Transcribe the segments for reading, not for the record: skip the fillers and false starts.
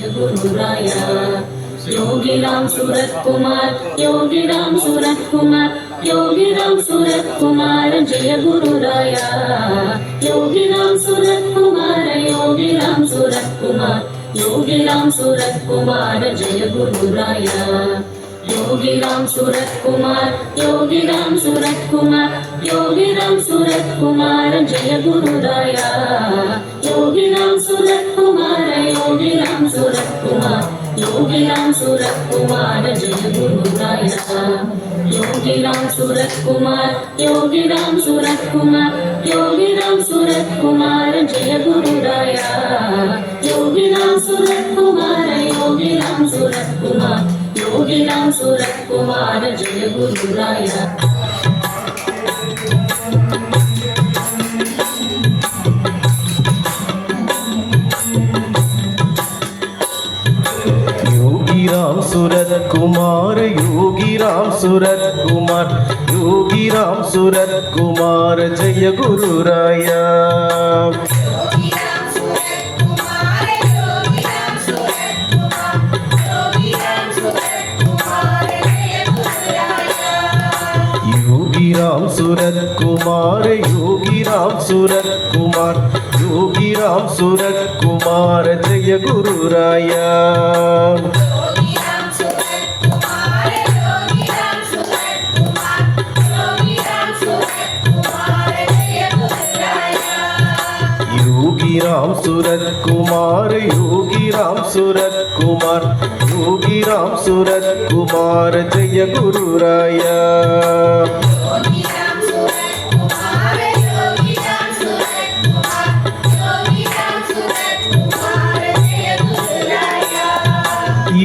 गुरुराया योगीराम सूरत कुमार योगीराम सूरत कुमार योगीराम सूरत कुमार जय गुरुराया योगीराम सूरत कुमार योगीराम सूरत कुमार योगीराम सूरत कुमार जय गुरुराया योगीराम सूरत कुमार योगीराम सूरत कुमार योगीराम सूरत कुमार जय गुरुराया योगीराम सूरत कुमार योगीराम सूरत कुमार योगीराम सूरत कुमार जय गुरुराया योगीराम सूरत कुमार योगीराम सूरत कुमार योगीराम सूरत कुमार जय गुरुराया योगीराम सूरत कुमार योगीराम सूरत कुमार योगीराम सूरत कुमार जय गुरुराया योगीराम सूरत कुमार योगीराम सूरत कुमार योगीराम सूरत कुमार जय गुरुराया योगीराम सूरत कुमार योगीराम सूरत कुमार योगीराम सूरत कुमार जय गुरुराया योगीराम सूरत कुमार योगीराम सूरत कुमार योगीराम सूरत कुमार जय गुरुराया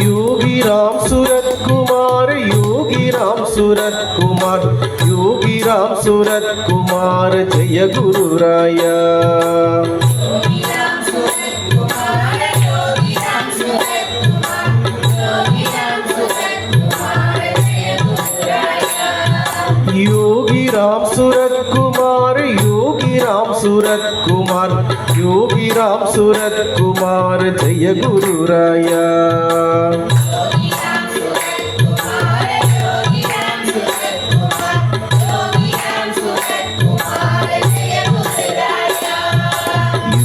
योगीराम सूरत कुमार योगीराम सूरत कुमार योगीराम सूरत कुमार जय गुरुराया योगीराम सूरत कुमार योगीराम सूरत कुमार योगीराम सूरत कुमार जय गुरुराया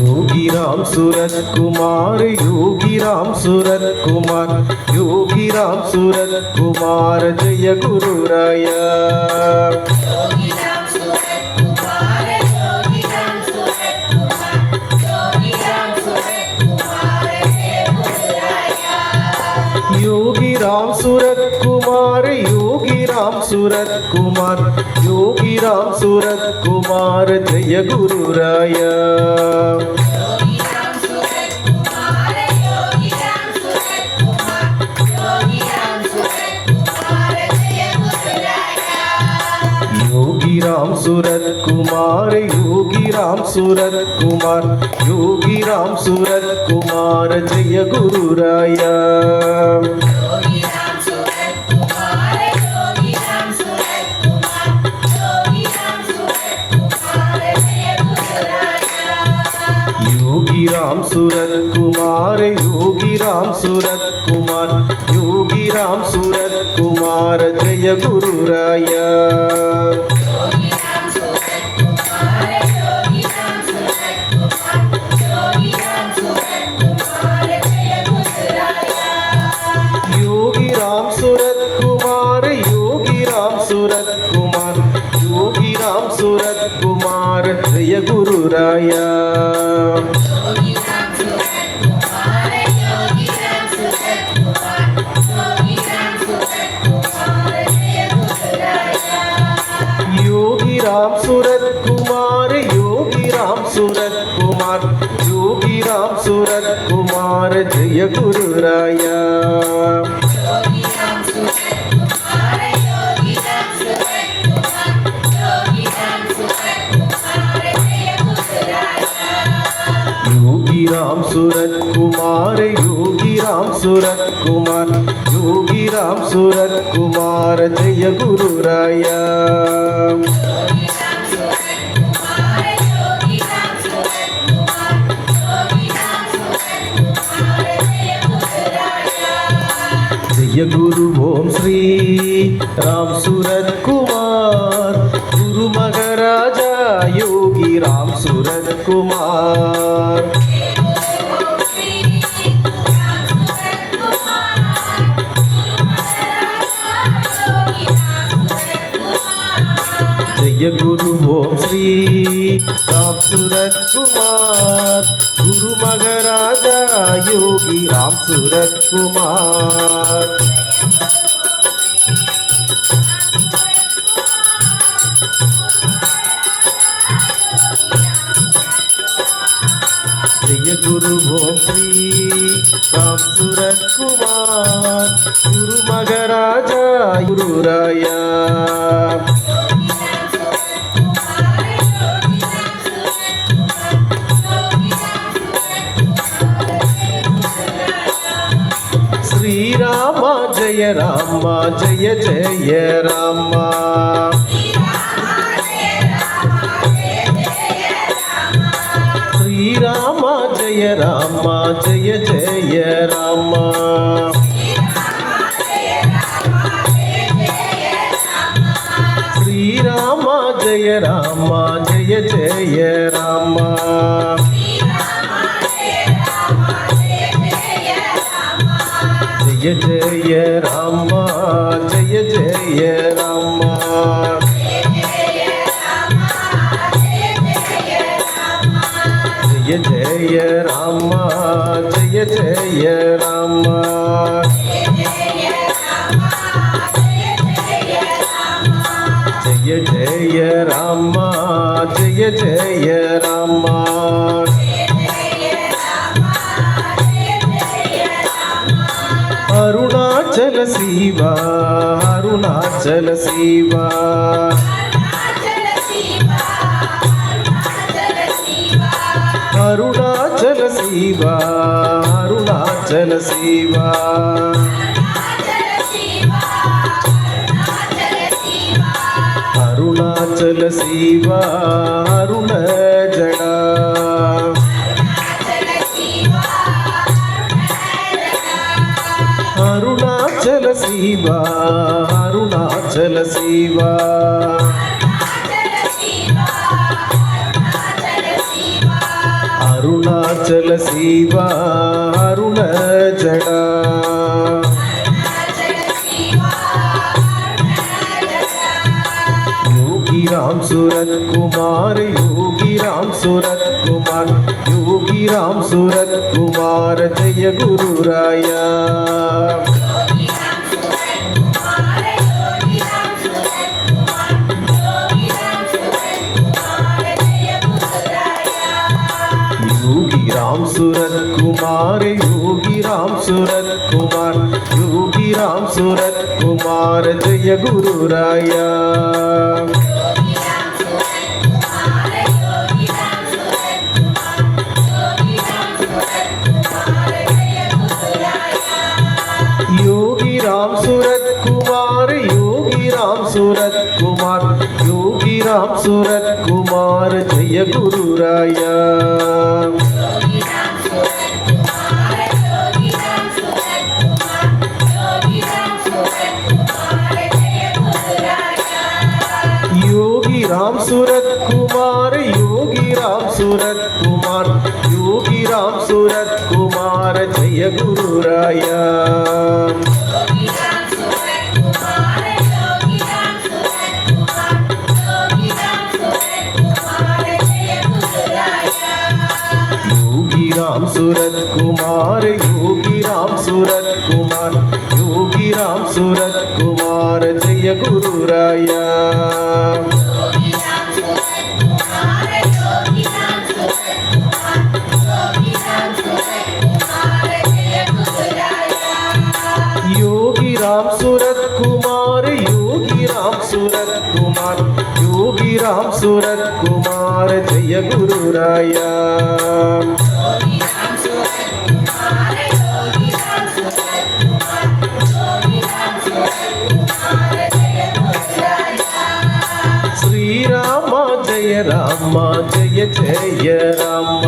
योगीराम सूरत कुमार योगीराम सूरत कुमार योगीराम सूरत कुमार जय गुरुराया योगीराम सूरत कुमार योगीराम सूरत कुमार योगीराम सूरत कुमार जय गुरुराया योगीराम सूरत कुमार योगीराम सूरत कुमार योगीराम सूरत कुमार जय गुरुराया योगीराम सूरत कुमार योगीराम सूरत कुमार योगीराम सूरत कुमार जय गुरुराया योगीराम सूरत कुमार योगीराम सूरत कुमार योगीराम सूरत कुमार जय गुरुराया योगीराम सूरत कुमार योगीराम सूरत कुमार योगीराम सूरत कुमार जय गुरुराया योगीराम सूरत कुमार योगीराम सूरत कुमार योगीराम सूरत कुमार जय गुरुराया जय गुरु ओम श्री राम सूरत कुमार गुरु महाराजा योगी राम सूरत कुमार जय गुरु ओम श्री राम सूरत कुमार गुरु महाराजा योगी राम सूरत कुमार जय गुरु ओम श्री राम सूरत कुमार गुरु महाराजा गुरु राया श्री राम जय राम जय जय राम श्री राम जय राम जय जय राम श्री राम जय राम जय जय राम जय जय राम जय जय राम जय जय राम जय जय राम जय जय राम जय जय राम अरुणाचल शिवा अरुणाचल शिवा अरुणाचल शिवा अरुणाचल शिवा अरुणाचल शिवा अरुण जड़ा अरुणाचल शिवा अरुणाचल शिवा अरुणाचल शिवा अरुण जड़ा योगी राम सूरत कुमार योगी राम सूरत कुमार योगी राम सूरत कुमार जय गुरु राया योगी राम सूरत कुमार योगी राम सूरत कुमार योगी राम सूरत कुमार जय गुरु राया योगी राम सूरत कुमार योगी राम सूरत कुमार योगी राम सूरत कुमार जय गुरु राया योगी राम सूरत कुमार योगी राम सूरत कुमार योगी राम सूरत कुमार जय गुरु राया योगी राम सूरत कुमार योगी राम सूरत कुमार योगी राम सूरत कुमार जय गुरु राया योगी राम सूरत कुमार योगी राम सूरत कुमार योगी राम सूरत कुमार जय गुरु राया श्री राम जय राम जय जय राम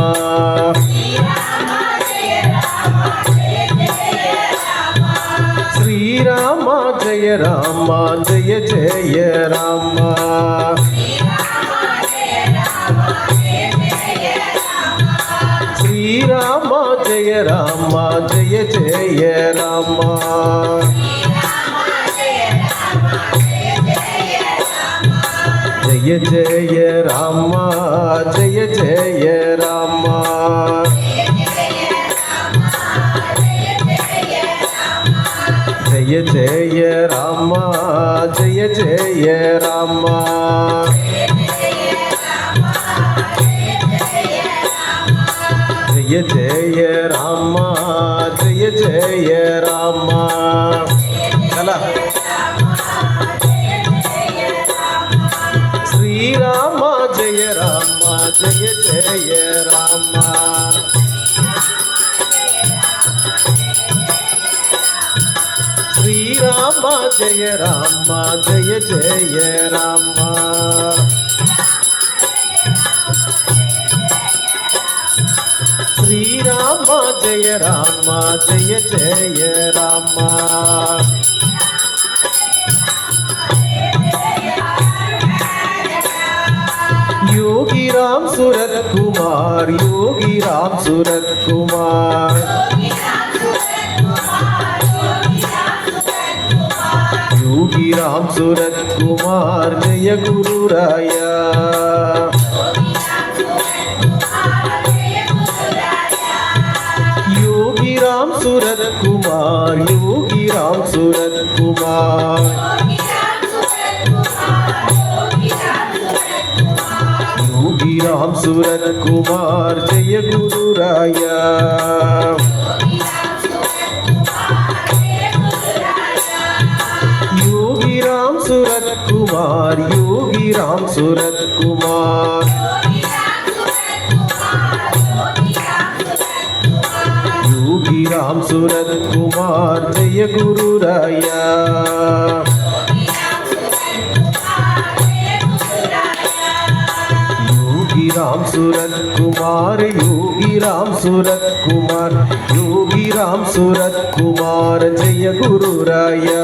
श्री శ్రీరామ జయ రామ జయ జయ రామ శ్రీరామ జయ రామ జయ జయ రామ జయ జయ రామ జయ జయ రామ జయ జయ రామ జయ జయ రామ జయ జయ రామ జయ జయ రామ చలా శ్రీరామ జయ రామ జయ జయ రామ శ్రీరామ జయ రామ జయ జయ రామ శ్రీరామ జయ రామ జయ జయ రామ योगी राम सूरत कुमार योगी राम सूरत कुमार योगी राम सूरत कुमार जय गुरु राया योगी राम सूरत कुमार योगी राम सूरत कुमार योगी राम सूरत कुमार जय गुरु राया योगी राम सूरत कुमार योगी राम सूरत कुमार योगी राम सूरत कुमार जय गुरु राया योगी राम सूरत कुमार योगी राम सूरत कुमार योगी राम सूरत कुमार जय गुरु राया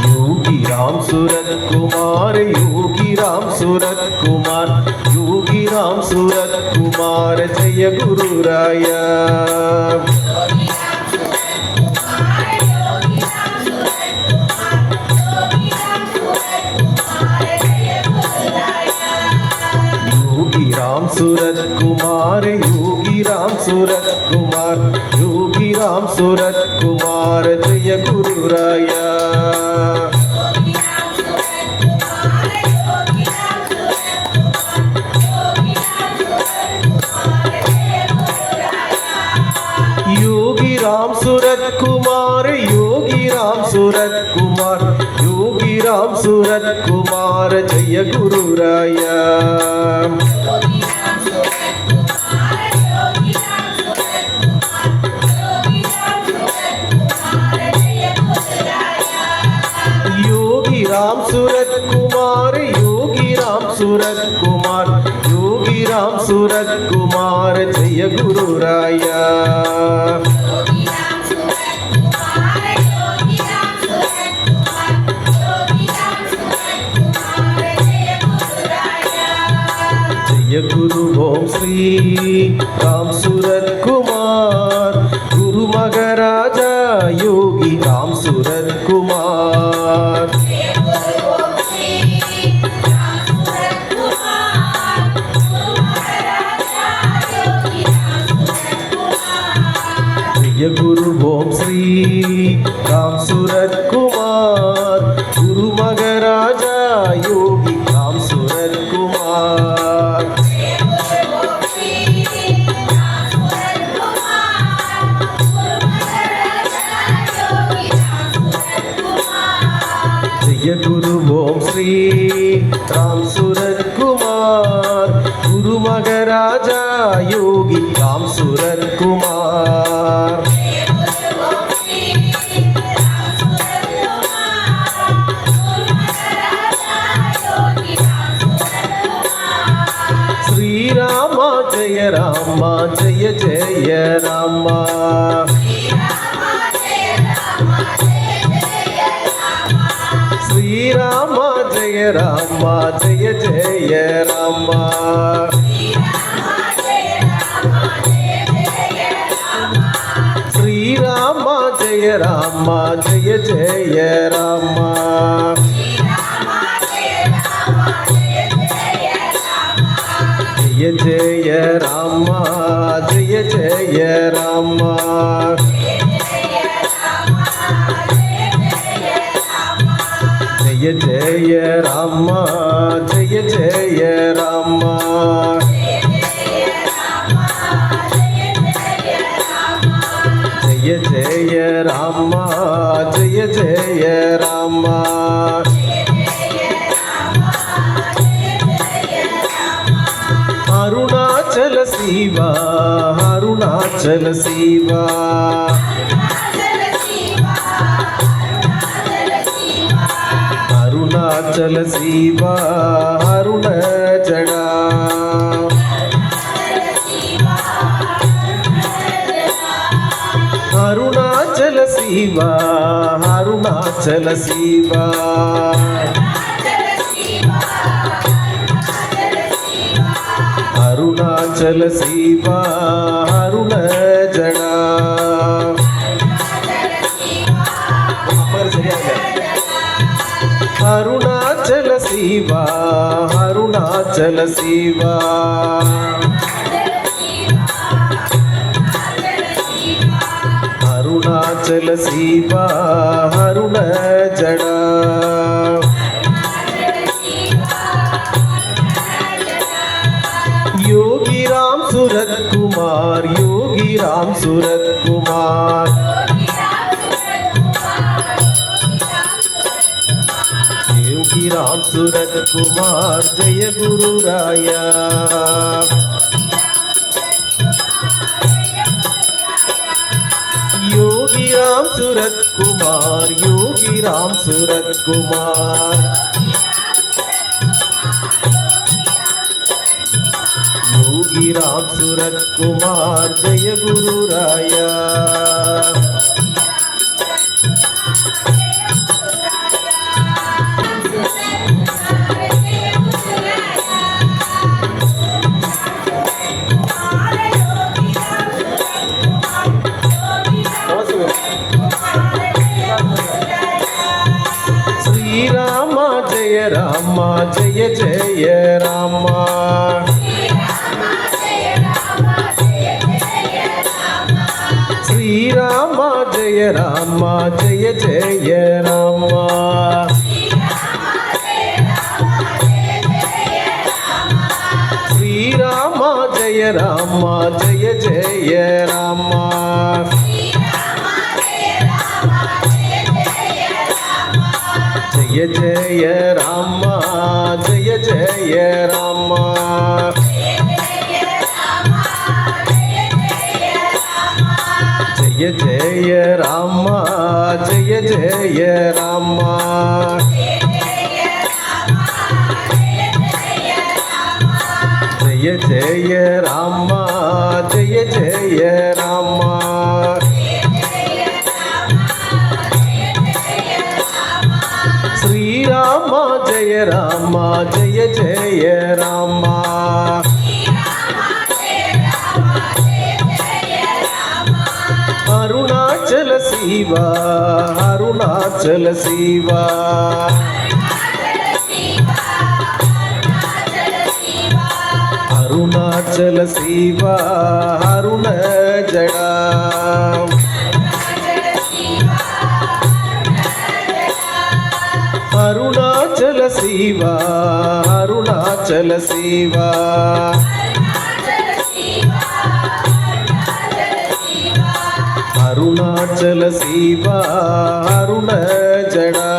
योगी राम सूरत कुमार योगी राम सूरत कुमार योगी राम सूरत कुमार जय गुरु राया योगी राम सूरत कुमार योगी राम सूरत कुमार योगी राम सूरत कुमार जय गुरु राया योगी राम सूरत कुमार योगी राम सूरत कुमार योगी राम सूरत कुमार जय गुरु राया योगी राम सूरत कुमार योगी राम सूरत कुमार योगी राम सूरत कुमार जय गुरु राया जय गुरु ओम श्री राम सूरत कुमार गुरु महाराजा योगी राम सूरत कुमार जय गुरु ओम श्री राम सूरत कुमार गुरु महाराजा योगी राम सूरत कुमार जय गुरु ओम श्री राम सूरत कुमार गुरु महाराजा योगी राम सूरत कुमार జయ రామ జయ జయ రామ శ్రీరామ జయ రామ జయ జయ రామ శ్రీరామ జయ రామ జయ జయ రామ జయ జయ రామ జయ జయ రామ జయ జయ రామ జయ జయ రామ జయ జయ రామ జయ జయ రామ అరుణాచల శివ అరుణాచల శివ అరుణాచల శివ అరుణ జడా అరుణాచల శివ అరుణాచల శివ అరుణాచల శివ అరుణ జడా అరుణాచల శివ అరుణాచల శివ అరుణాచల శివ అరుణ జడా योगी राम सूरत कुमार योगी राम सूरत कुमार योगी राम सूरत कुमार जय गुरु राया योगी राम सूरत कुमार योगी राम सूरत कुमार योगी राम सूरत कुमार जय गुरु राया श्री राम जय राम जय जय राम श्री राम जय राम जय जय राम श्री राम जय राम जय जय राम जय जय राम जय जय राम जय जय राम जय जय राम जय जय राम जय जय राम श्री राम जय राम जय जय राम अरुणाचल शिव अरुणाचल शिव अरुणाचल शिव अरुण जड़ा अरुणाचल शिव अरुणाचल शिव अरुणाचल शिव अरुण जड़ा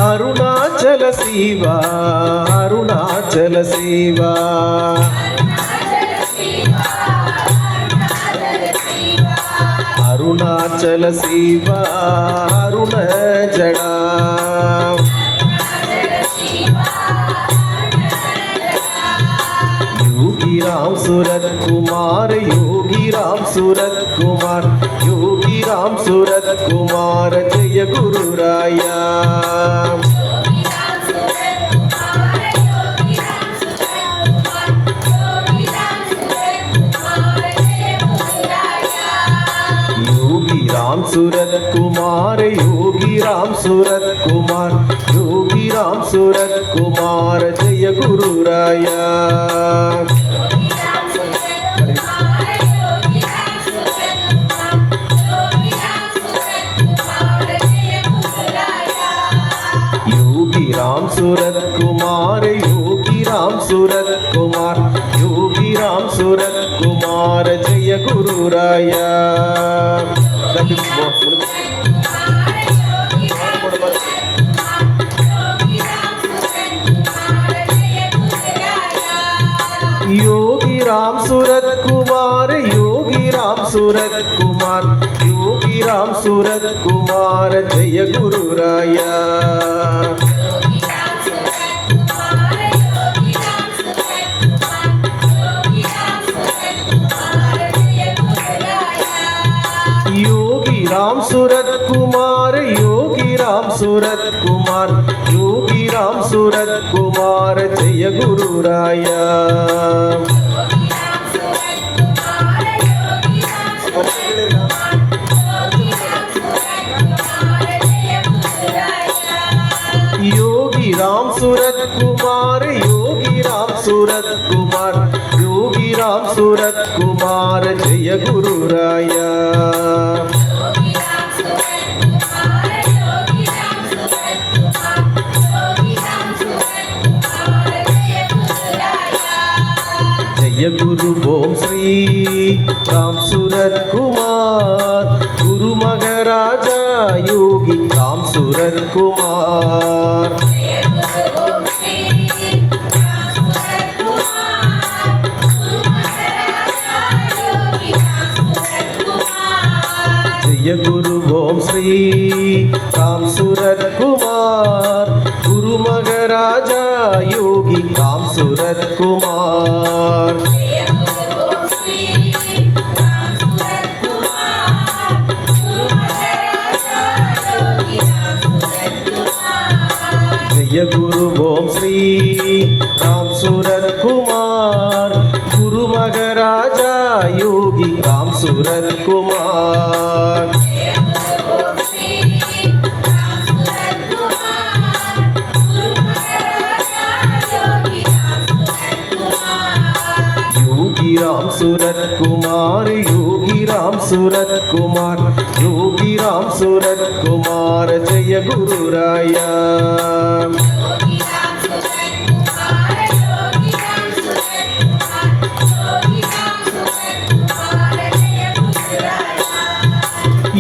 अरुणाचल शिव अरुणाचल शिव अरुणाचल शिव अरुण जड़ा सूरत कुमार योगी राम सूरत कुमार योगी राम सूरत कुमार जय गुरु राया योगी राम सूरत कुमार योगी राम सूरत कुमार योगी राम सूरत कुमार जय गुरु राया योगी राम सूरत कुमार योगी राम सूरत कुमार योगी राम सूरत कुमार जय गुरु राया योगी राम सूरत कुमार योगी राम सूरत कुमार योगी राम सूरत कुमार जय गुरु राया योगी राम सूरत कुमार योगी राम सूरत कुमार योगी राम सूरत कुमार जय गुरु राया योगी राम सूरत कुमार योगी राम सूरत कुमार योगी राम सूरत कुमार जय गुरु राया जय गुरु ओम श्री राम सूरत कुमार गुरु महाराजा योगी राम सूरत कुमार जय गुरु ओम श्री राम सूरत कुमार गुरु महाराजा योगी राम सूरत कुमार जय गुरु ओम श्री राम सूरत कुमार गुरु महाराजा योगी राम सूरत कुमार योगी राम सूरत कुमार योगी राम सूरत कुमार योगी राम सूरत कुमार जय गुरु राया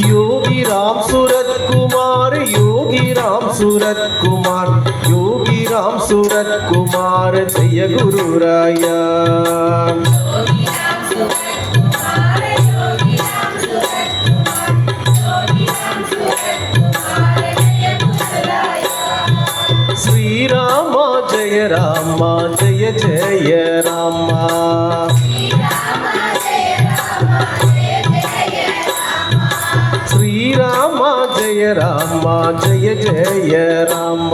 योगी राम सूरत कुमार योगी राम सूरत कुमार योगी राम सूरत कुमार जय गुरु राया श्री राम जय राम जय जय राम श्री राम जय राम जय जय राम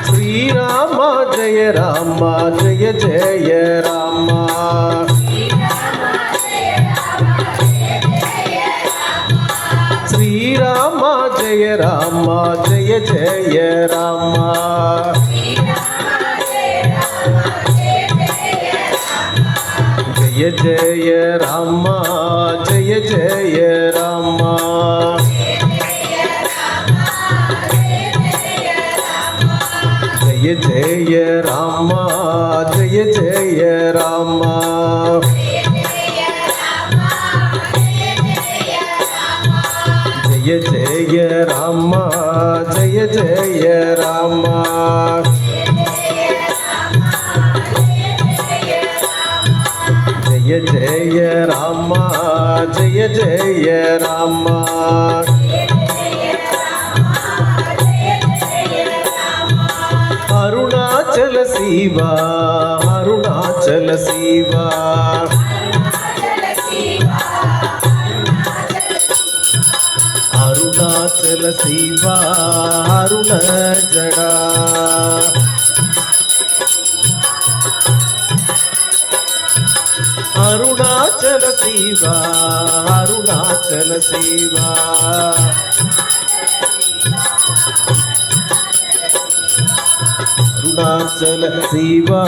श्री राम जय राम जय जय राम श्री राम जय राम जय जय राम जय जय राम जय जय राम जय जय राम जय जय राम जय जय राम जय जय राम जय जय राम जय जय राम சிவா அருணாச்சல சிவா அருணாச்சல சிவா அருண ஜடா அருணாச்சல சிவா அருணாச்சல சிவா அருணாச்சல சிவா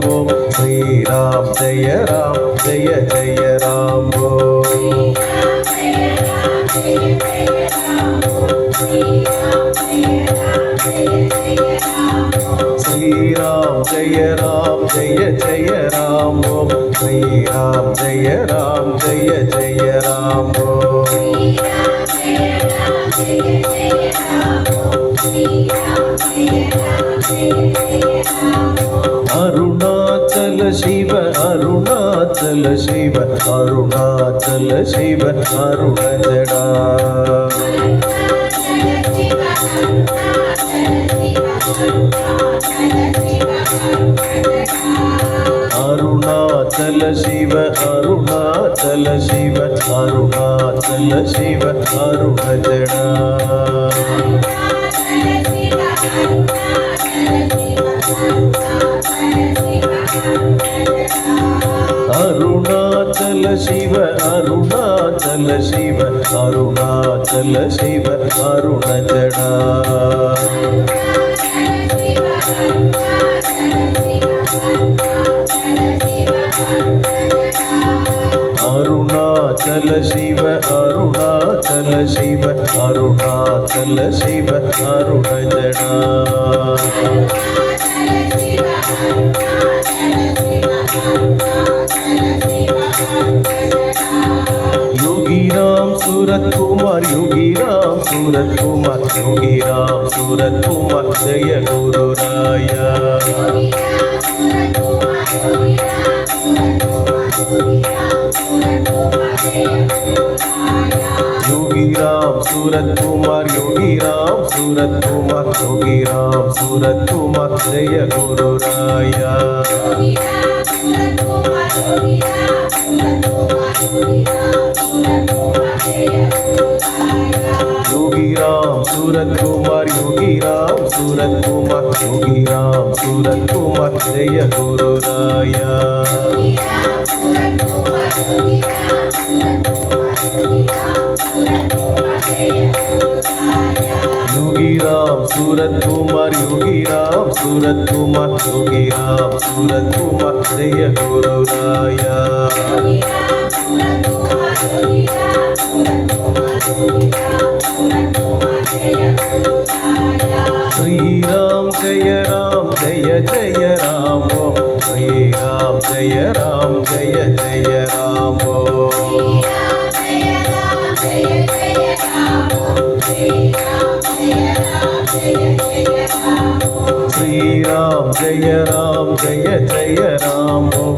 ஓம் ஸ்ரீராம் ஜெய ராம் ஜெய ஜெய ராம் ஓம் ஸ்ரீராம் ஜெய ராம் ஜெய ஜெய ராம் ஓம் ஸ்ரீராம் ஜெய ராம் ஜெய ஜெய ராம் ஓம் அருணாச்சல சிவ அருணாச்சல சிவ அருணாச்சல சிவ அருண ஜடா அருணாச்சல சிவ அருணாச்சல சிவ அருணாச்சல சிவ அருண ஜடா அருணாச்சல சிவ அருணாச்சல சிவ அருணாச்சல சிவ அருண ஜடா அருணாச்சல சிவ அருணாச்சல சிவ அருணாச்சல சிவ அருண ஜடா योगी राम सूरत कुमार योगी राम सूरत कुमार योगी राम सूरत कुमार जय गुरु राया योगी राम सूरत कुमार योगी राम सूरत कुमार योगी राम सूरत कुमार जय गुरु राया योगी राम सूरत कुमार योगी राम सूरत कुमार योगी राम सूरत कुमार जय गुरु राया योगी राम सूरत कुमार योगी राम सूरत कुमार योगी राम सूरत कुमार जय गुरु राया श्री राम जय जय राम ओम श्री राम जय जय राम ओम श्री राम जय जय राम ओम श्री राम जय जय राम ओम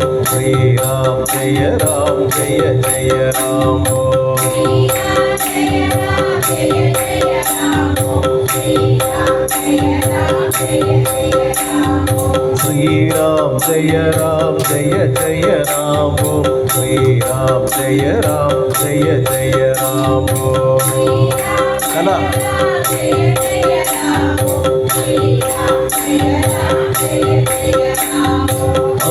श्री राम जय जय राम ओम श्री राम जय जय राम ओम कला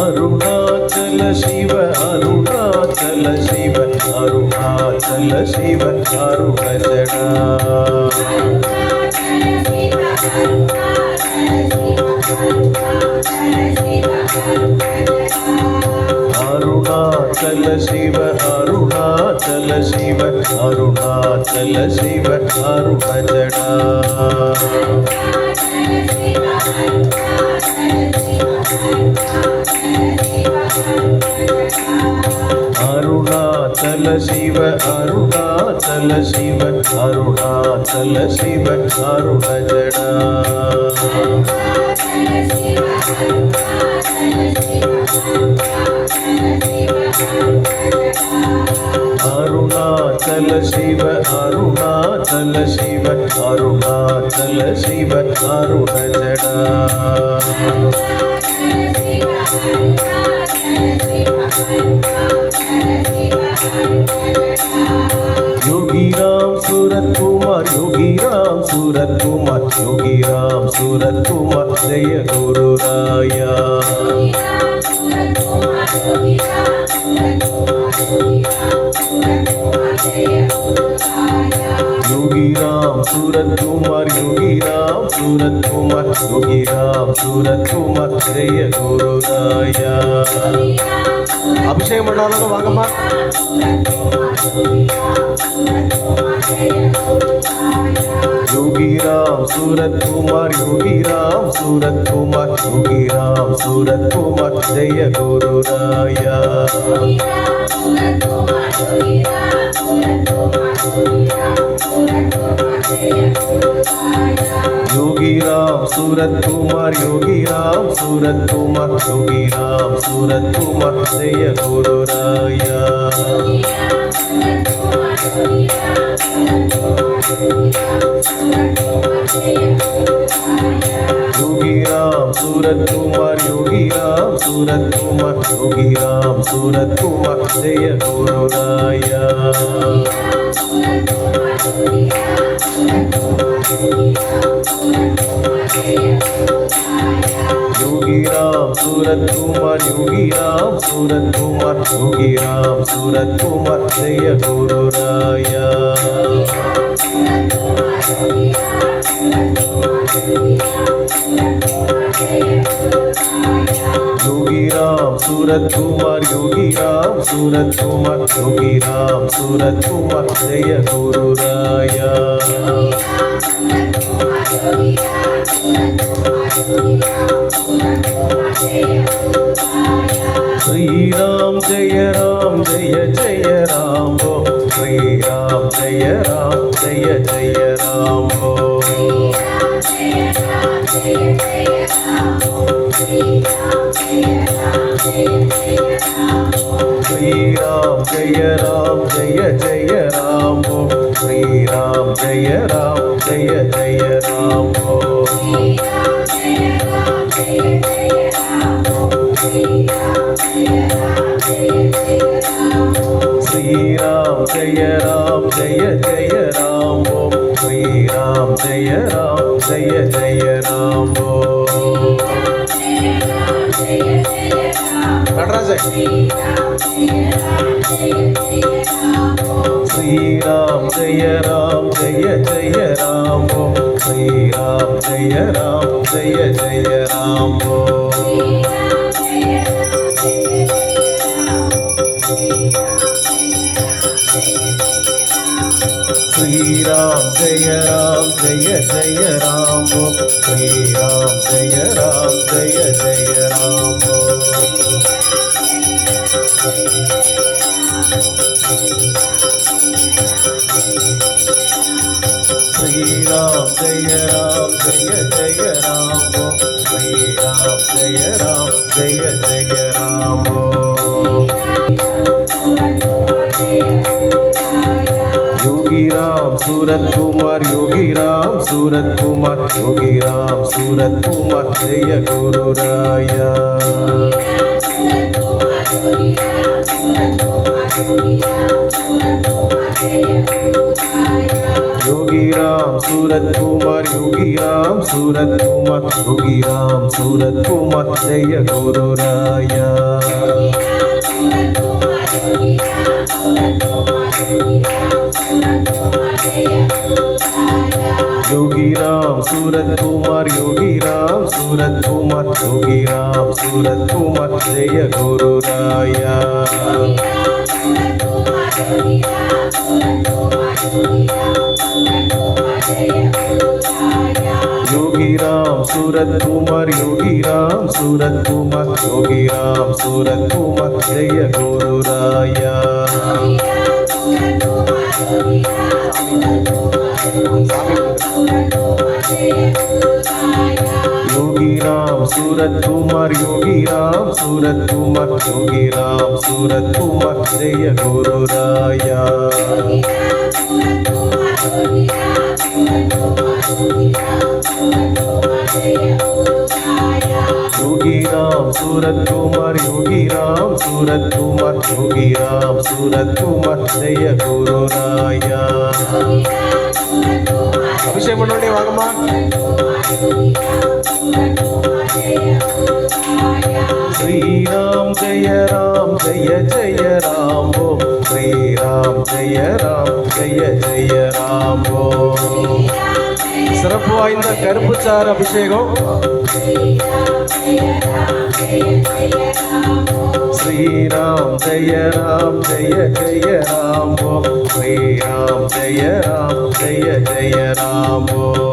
अरुणाचल शिव अरुणाचल शिव अरुणाचल शिव अरुण जडा अरुणाचल शिव अरुणाचल शिव अरुणाचल शिव अरुण जडा अरुणाचल शिव अरुणाचल शिव अरुणाचल शिव अरुण जडा अरुणाचल शिव अरुणाचल शिव अरुणाचल शिव अरुण जडा योगी राम सूरत कुमार योगी राम सूरत कुमार योगी राम सूरत कुमार जय गुरु राया योगी राम सूरत कुमार योगी राम सूरत कुमार योगी राम सूरत कुमार जय गुरु राया அபிஷேகம் பண்ணாலும் வாங்கம்மா योगी राम सूरत कुमार योगी राम सूरत कुमार योगी राम सूरत कुमार जय गुरु राया योगी राम सूरत कुमार योगी राम सूरत कुमार योगी राम सूरत कुमार जय गुरु राया योगी राम सूरत कुमार योगी राम सूरत कुमार योगी राम सूरत कुमार जय गुरु राया योगी राम सूरत कुमार योगी राम सूरत कुमार योगी राम सूरत कुमार जय गुरु राया योगी राम सूरत कुमार योगी राम सूरत कुमार योगी राम सूरत कुमार जय गुरु राया श्री राम जय जय राम हो श्री राम जय जय राम हो श्री राम जय जय राम हो श्री राम जय जय राम हो श्री राम जय जय राम हो श्री राम जय जय राम हो நடராஜ श्री राम जय जय राम हो श्री राम जय जय राम हो श्री राम जय जय राम हो श्री राम जय जय राम हो श्री राम जय जय राम हो श्री राम जय जय राम हो योगी राम सूरत कुमार योगी राम सूरत कुमार योगी राम सूरत कुमार जय गुरु राया योगी राम सूरत कुमार योगी राम सूरत कुमार योगी राम सूरत कुमार जय गुरु राया योगी राम सूरत कुमार योगी राम सूरत कुमार योगी राम सूरत कुमार जय गुरु राया योगी राम सूरत कुमार योगी राम सूरत कुमार योगी राम सूरत कुमार जय गुरु राया योगी राम सूरत कुमार योगी राम सूरत कुमार योगी राम सूरत कुमार जय गुरु राया योगी राम सूरत कुमार योगी राम सूरत कुमार योगी राम सूरत कुमार जय गुरु राया अभिषेक பண்ணோனே வாங்கம்மா श्री राम जय जय राम ओम श्री राम जय जय राम ओम சிறப்பு வாய்ந்த கருப்புச்சாறு அபிஷேகம் ஸ்ரீராம் ஜெய ஜெய ராம் ஓம் ஸ்ரீராம் ஜெய ஜெய ராம் ஓம்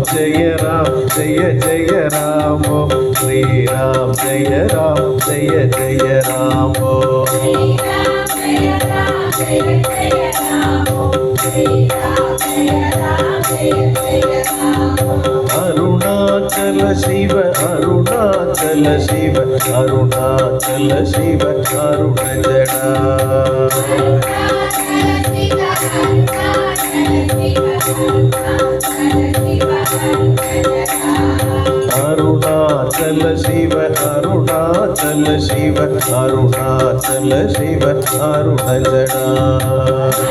श्रीराम जय जय राम ओम श्रीराम जय जय राम ओम अरुणाचल शिव अरुणाचल शिव अरुणाचल शिव अरुण जड़ा अरुणाचल शिव अरुणाचल शिव अरुणाचल शिव अरुण जड़ा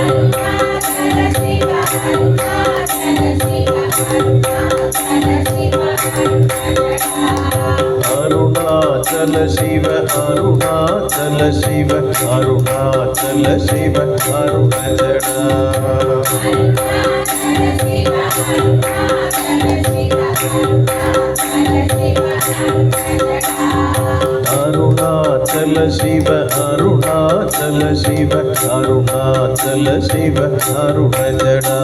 अरुणाचल शिव अरुणाचल शिव अरुणाचल शिव अरुण जड़ा अरुणाचल शिव अरुणाचल शिव अरुणाचल शिव अरुण जड़ा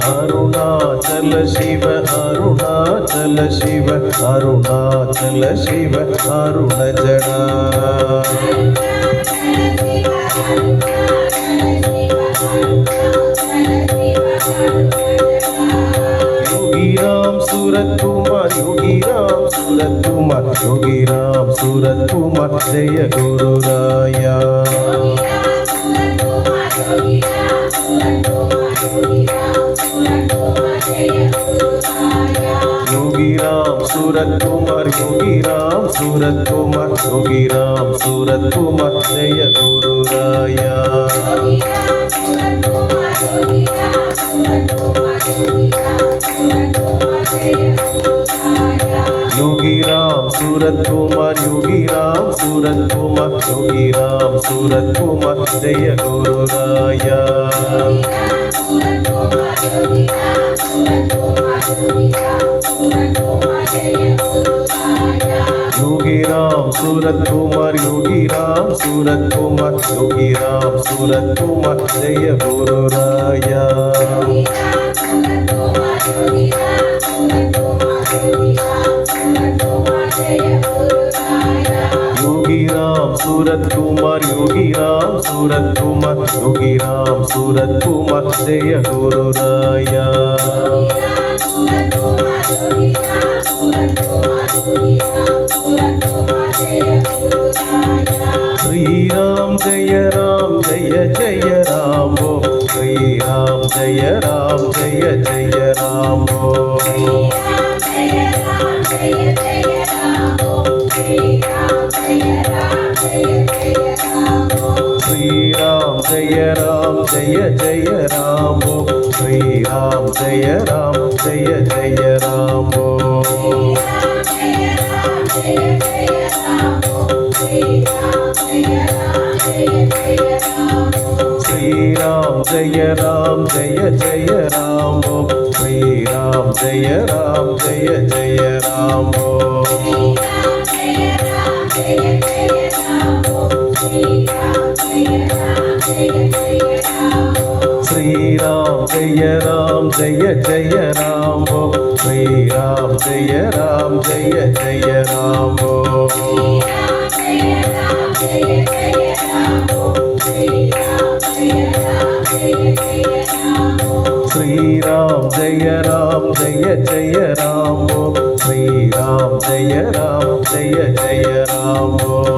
अरुणाचल शिव अरुणाचल शिव अरुणाचल शिव अरुण जड़ा योगी राम सूरत कुमार योगी राम सूरत कुमार योगी राम सूरत कुमार जय गुरु राया योगी राम सूरत कुमार योगी राम सूरत कुमार योगी राम सूरत कुमार जय गुरु राया योगी राम सूरत कुमार योगी राम सूरत कुमार योगी राम सूरत कुमार जय गुरु राया योगी राम सूरत कुमार योगी राम सूरत कुमार योगी राम सूरत कुमार जय गुरु राया योगी राम सूरत कुमार योगी राम सूरत कुमार योगी राम सूरत कुमार जय गुरु राया श्री राम जय जय राम ओम श्री राम जय जय राम ओम श्री राम जय जय राम ओम श्री राम जय जय राम ओम श्री राम जय जय राम ओम श्री राम जय जय राम ओम श्री राम जय राम जय जय राम ओ श्री राम जय राम जय जय राम ओ श्री राम जय राम जय जय राम ओ श्री राम जय राम जय जय राम ओ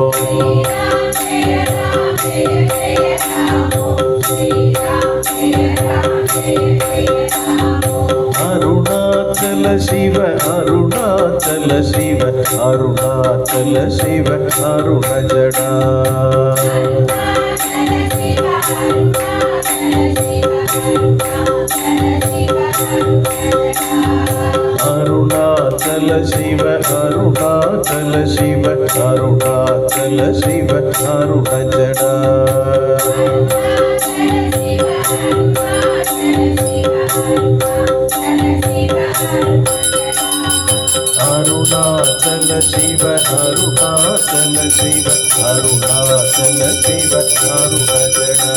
अरुणाचल शिव अरुणाचल शिव अरुणाचल शिव अरुण जडा अरुणाचल शिव अरुणाचल शिव अरुणाचल शिव अरुण जडा अरुणाचल शिव अरुणाचल शिव अरुणाचल शिव अरुण जडा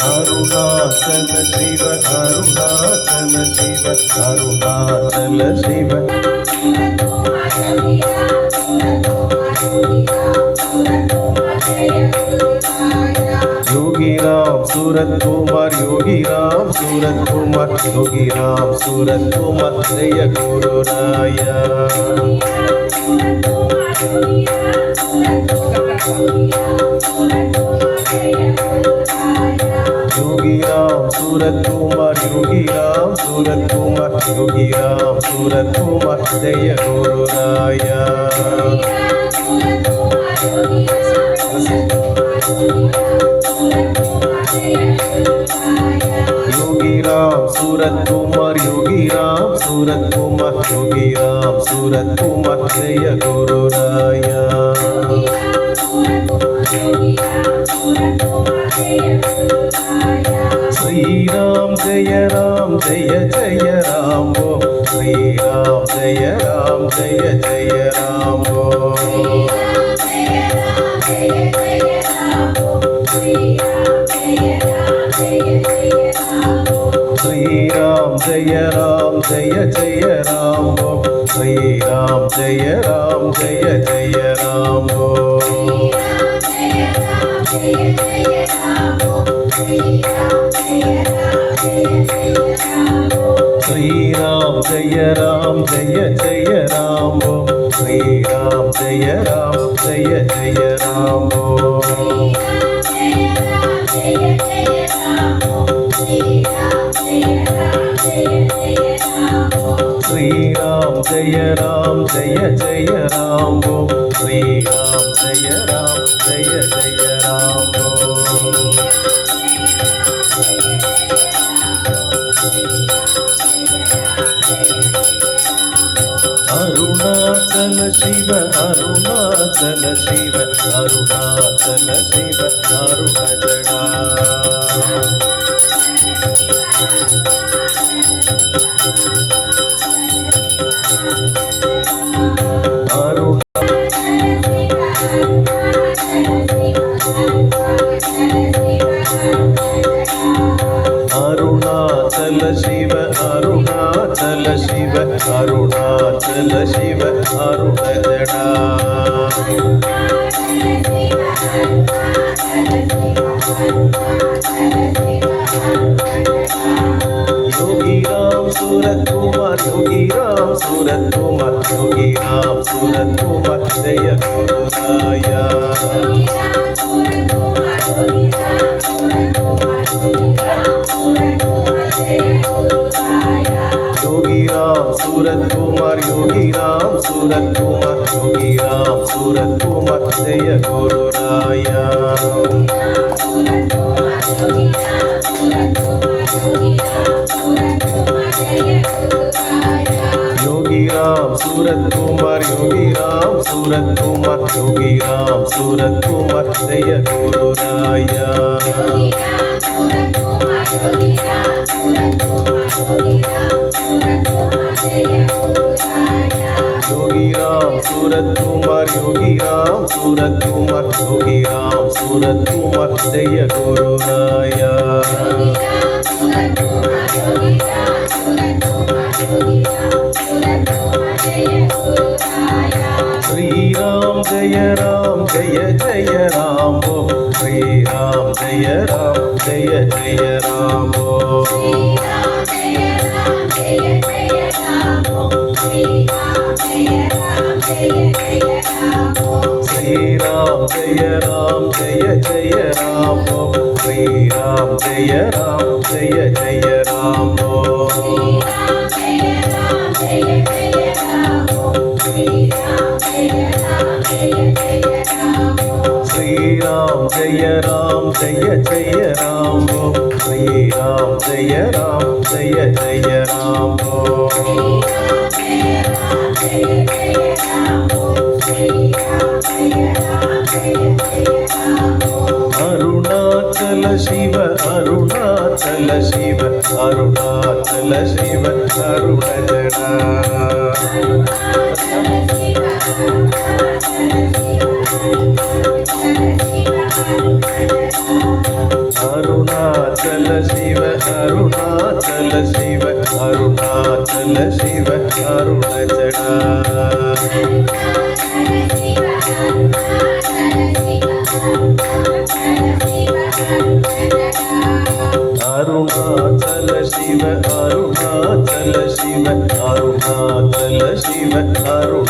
अरुणाचल शिव अरुणाचल शिव अरुणाचल शिव योगी राम सूरत कुमार योगी राम सूरत कुमार योगी राम सूरत कुमार जय गुरु राया योगी राम सूरत कुमार योगी राम सूरत कुमार योगी राम सूरत कुमार जय गुरु राया योगी राम सूरत कुमार योगी राम सूरत कुमार योगी राम सूरत कुमार जय गुरु राया श्री राम जय जय राम ओ श्री राम जय जय राम ओ श्री राम जय जय राम ओ श्री राम जय जय राम ओ श्री राम जय जय राम ओ श्री राम जय जय राम ओ श्री राम जय जय राम ओ श्री राम जय जय राम ओ अरुणाचल शिव अरुणाचल शिव अरुणाचल शिव अरुण जडा अरुणाचल शिव अरुणाचल शिव अरुणाचल शिव अरुण जडा योगी राम सूरत कुमार योगी राम सूरत कुमार योगी राम सूरत कुमार जय गुरु राया योगी राम सूरत कुमार योगी राम सूरत कुमार योगी राम सूरत कुमार जय गुरु राया योगी राम सूरत कुमार योगी राम सूरत कुमार योगी राम सूरत कुमार जय गुरु राया योगीराम सूरत कुमार योगीराम सूरत कुमार योगीराम सूरत कुमार जय गुरुराया श्री राम जय जय राम ओ श्री राम जय जय राम ओ श्री राम जय जय राम ओ श्री राम जय जय राम ओ श्री राम जय जय राम ओ श्री राम जय जय राम ओ अरुणाचल शिव अरुणाचल शिव अरुणाचल शिव अरुण अरुणाचल शिव अरुणाचल शिव अरुणाचल शिव अरुण अरुणाचल शिव अरुणाचल शिव अरुणाचल शिव अरुण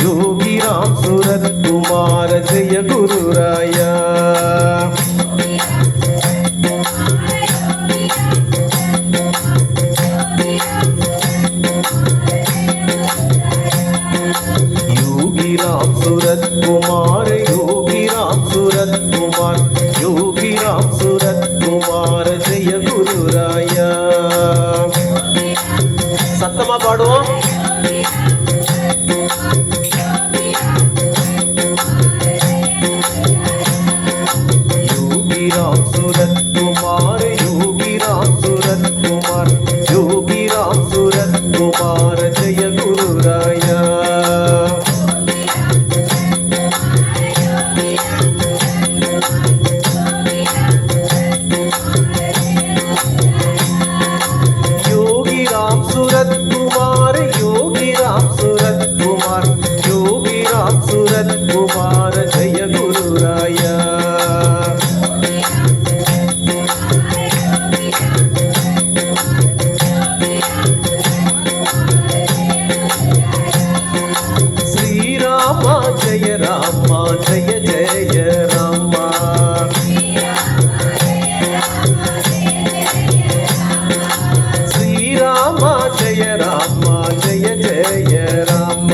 योगीराम सूरत कुमार जय गुरुराया योगीराम सूरत कुमार योगीराम सूरत कुमार योगीराम सूरत कुमार जय गुरुराया सत्तमा पाடுவோம் योगीराम सूरत कुमार योगीराम सूरत कुमार योगीराम सूरत कुमार जय गुरुराया योगीराम सूरत कुमार योगीराम सूरत कुमार योगीराम सूरत कुमार जय गुरुराया श्री राम जय जय राम श्री राम जय जय राम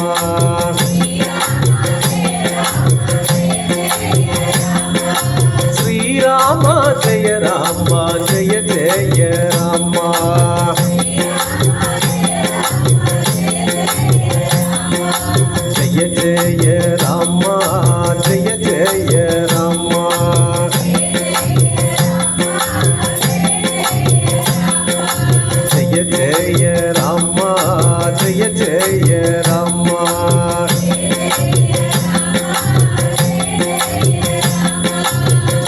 श्री राम जय जय राम जय जय राम जय जय राम जय जय राम जय जय राम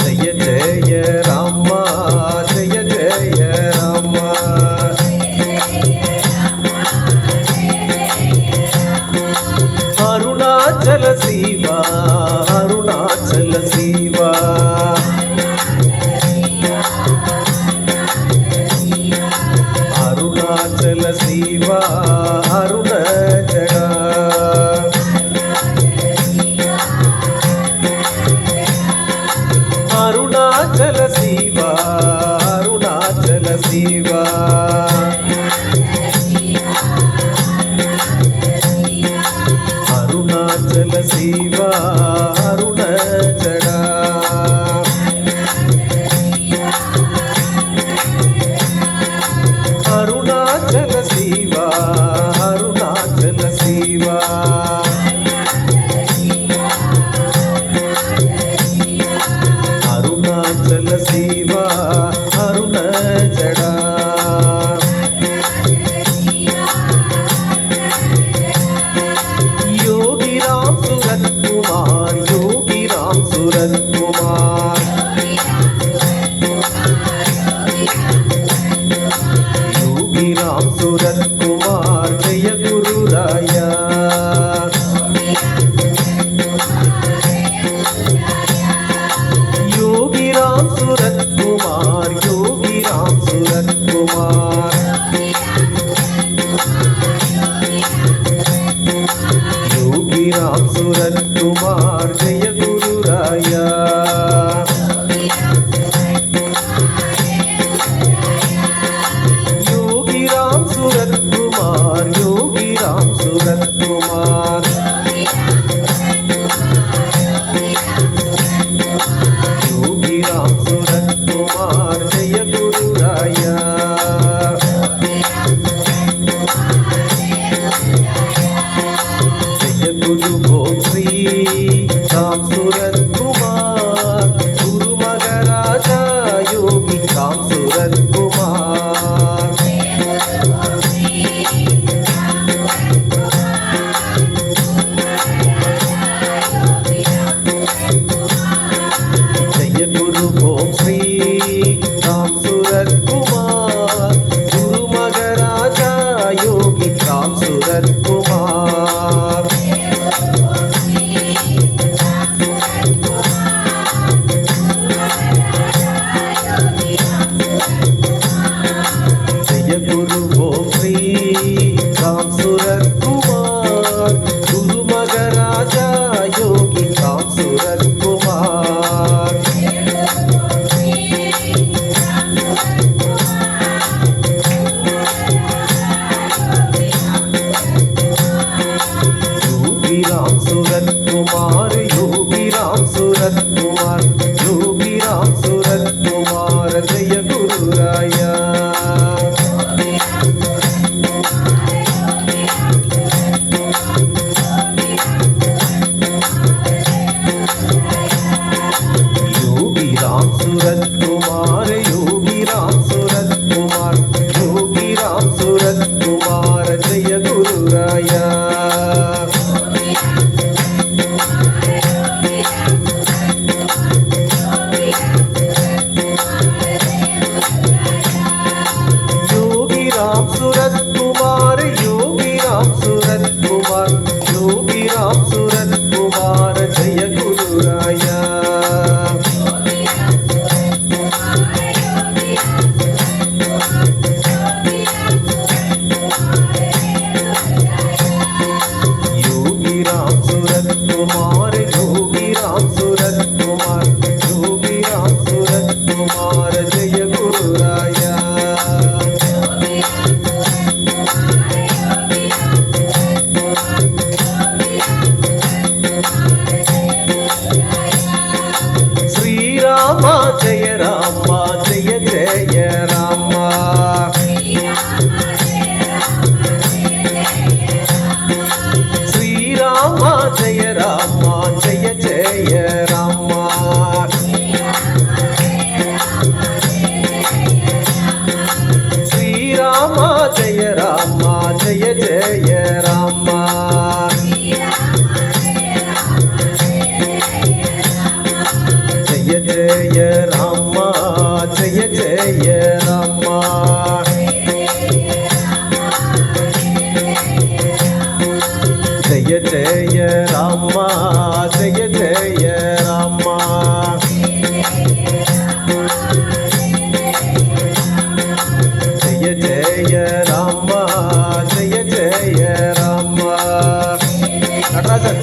जय जय राम जय जय राम अरुणाचल शिवा अरुणाचल शिवा अरुणाचल शिवा अरुण जड़ा अरुणाचल शिवा अरुणाचल शिवा अरुणाचल शिवा अरुण जड़ा अरुणाचल शिवा अरुणाचल शिवा शिवा अरुण जडा योगी राम सूरत कुमार योगी राम सूरत कुमार योगी राम सूरत कुमार जय गुरु राया योगी राम सूरत कुमार योगी राम सूरत कुमार योगी राम सूरत कुमार जय गुरु राया योगी राम सूरत कुमार योगी राम सूरत कुमार योगी राम सूरत कुमार जय गुरु राया जय गुरु भोग श्री राम सूरत कुमार गुरु महाराजा योगी राम सूरत कुमार जय गुरु भोग श्री राम सूरत कुमार गुरु महाराजा योगी राम सूरत कुमार जय गुरु भोग श्री राम सूरत कुमार गुरु महाराजा योगी राम सूरत कुमार योगी राम सूरत कुमार योगी राम सूरत कुमार योगी राम सूरत कुमार जय गुरु राया योगी राम सूरत कुमार योगी राम सूरत कुमार योगी राम सूरत कुमार जय गुरु राया योगी राम सूरत कुमार योगी राम सूरत कुमार योगी राम सूरत कुमार जय गुरु राया योगी राम सूरत कुमार योगी राम सूरत कुमार योगी राम सूरत कुमार जय गुरु राया श्री राम जय राम जय जय राम श्री राम जय राम जय जय राम श्री राम जय राम जय जय राम जय जय राम जय जय राम जय जय राम जय जय राम जय जय राम जय जय राम நடராஜன்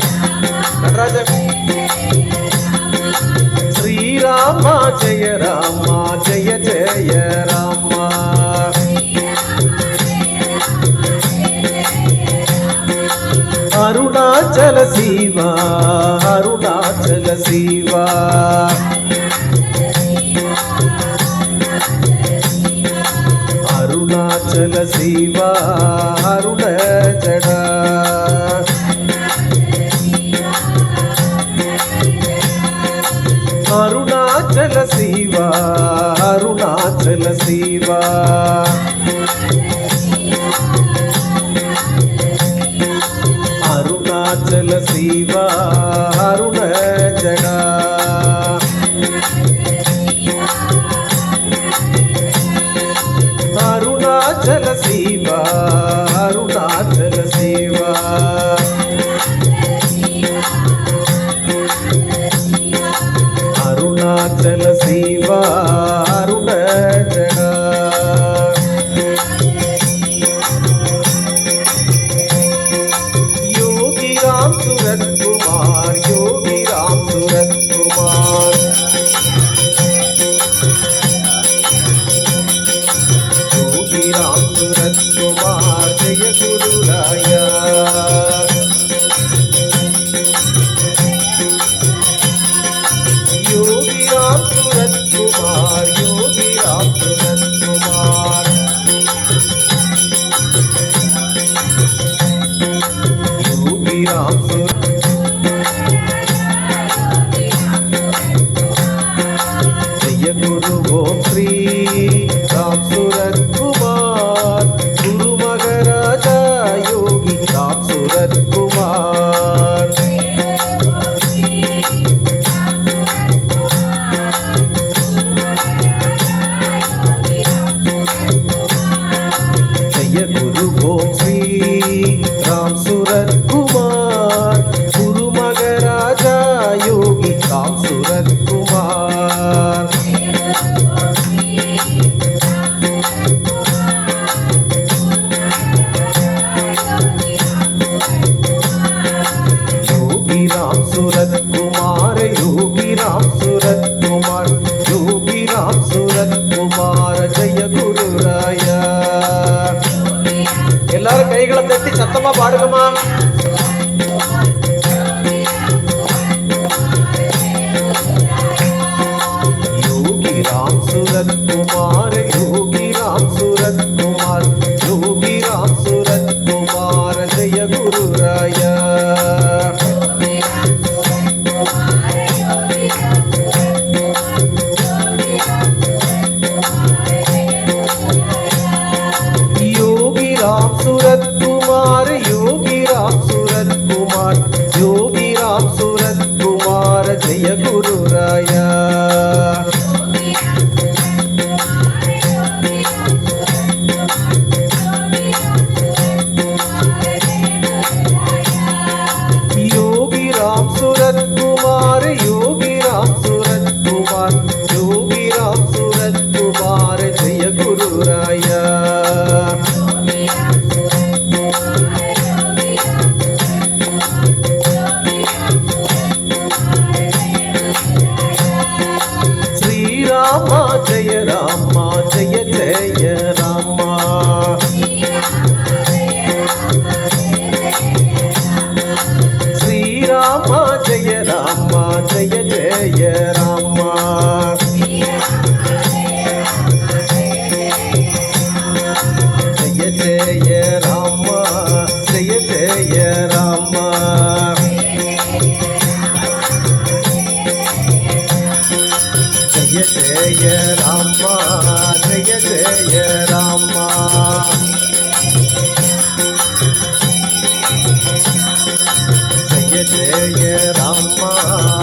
நடராஜன் श्री राम जय राम जय जय राम अरुणाचल शिवा अरुणाचल शिवा अरुणाचल शिवा अरुण जडा அருணாச்சல சிவா அருணாச்சல சிவா அருணாச்சல சிவா அருண ஜடா அருணாச்சல சிவா அருணாச்சல சிவா அருணாச்சல சிவா அருண ஜடா யோகி ராம் சூரத் குமார் யோகி ராம் சூரத் குமார் யோகி ராம் சூரத் குமார் ஜெய குரு ராயா योगी राम सूरत कुमार योगी राम सूरत कुमार योगी राम सूरत जय गुरु ओम श्री राम सूरत कुमार गुरु महाराजा योगी राम सूरत कुमार गुरु ओम श्री राम सूरत कुमार गुरु महाराजा योगी राम सूरत कुमार योगी राम सूरत कुमार योगी राम सूरत कुमार योगी राम सूरत कुमार जय गुरु राया எல்லாரும் கைகளை தட்டி சத்தமா பாடுங்கம்மா யோகி ராம் சூரத் குமார் யோகி ராம் சூரத் குமார் யோகி ராம் சூரத் குமார் ஜெய குரு ராயா राम सूरत कुमार योगी राम सूरत कुमार योगी राम सूरत कुमार जय गुरु राया योगी राम सूरत कुमार योगी राम सूरत कुमार योगी राम सूरत कुमार जय गुरु राया रामा जय रामा जय जय रामा श्री रामा जय रामा जय जय रामा जय जय रामा जय जय रामा जय जय रामा जय जय रामा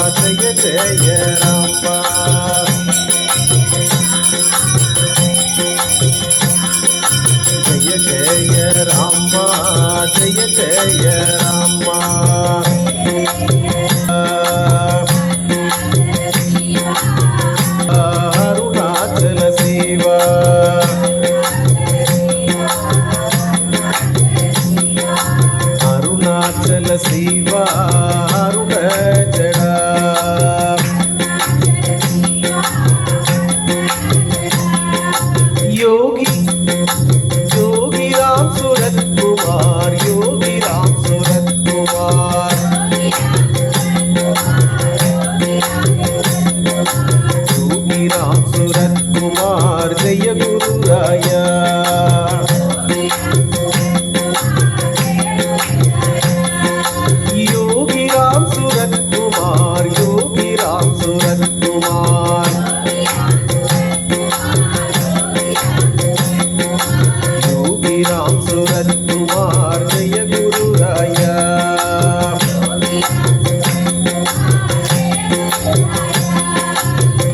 जय जय रामा जय जय रामा जय जय रामा जय जय रामा अरुणाचल शिवा अरुणाचल शिवा अरुण जड़ा योगी योगी राम सूरत कुमार योगी राम सूरत कुमार योगी राम सूरत कुमार जय गुरु राया योगी राम सूरत कुमार योगी राम सूरत कुमार कुमार योगी राम सूरत कुमार जय गुरु राया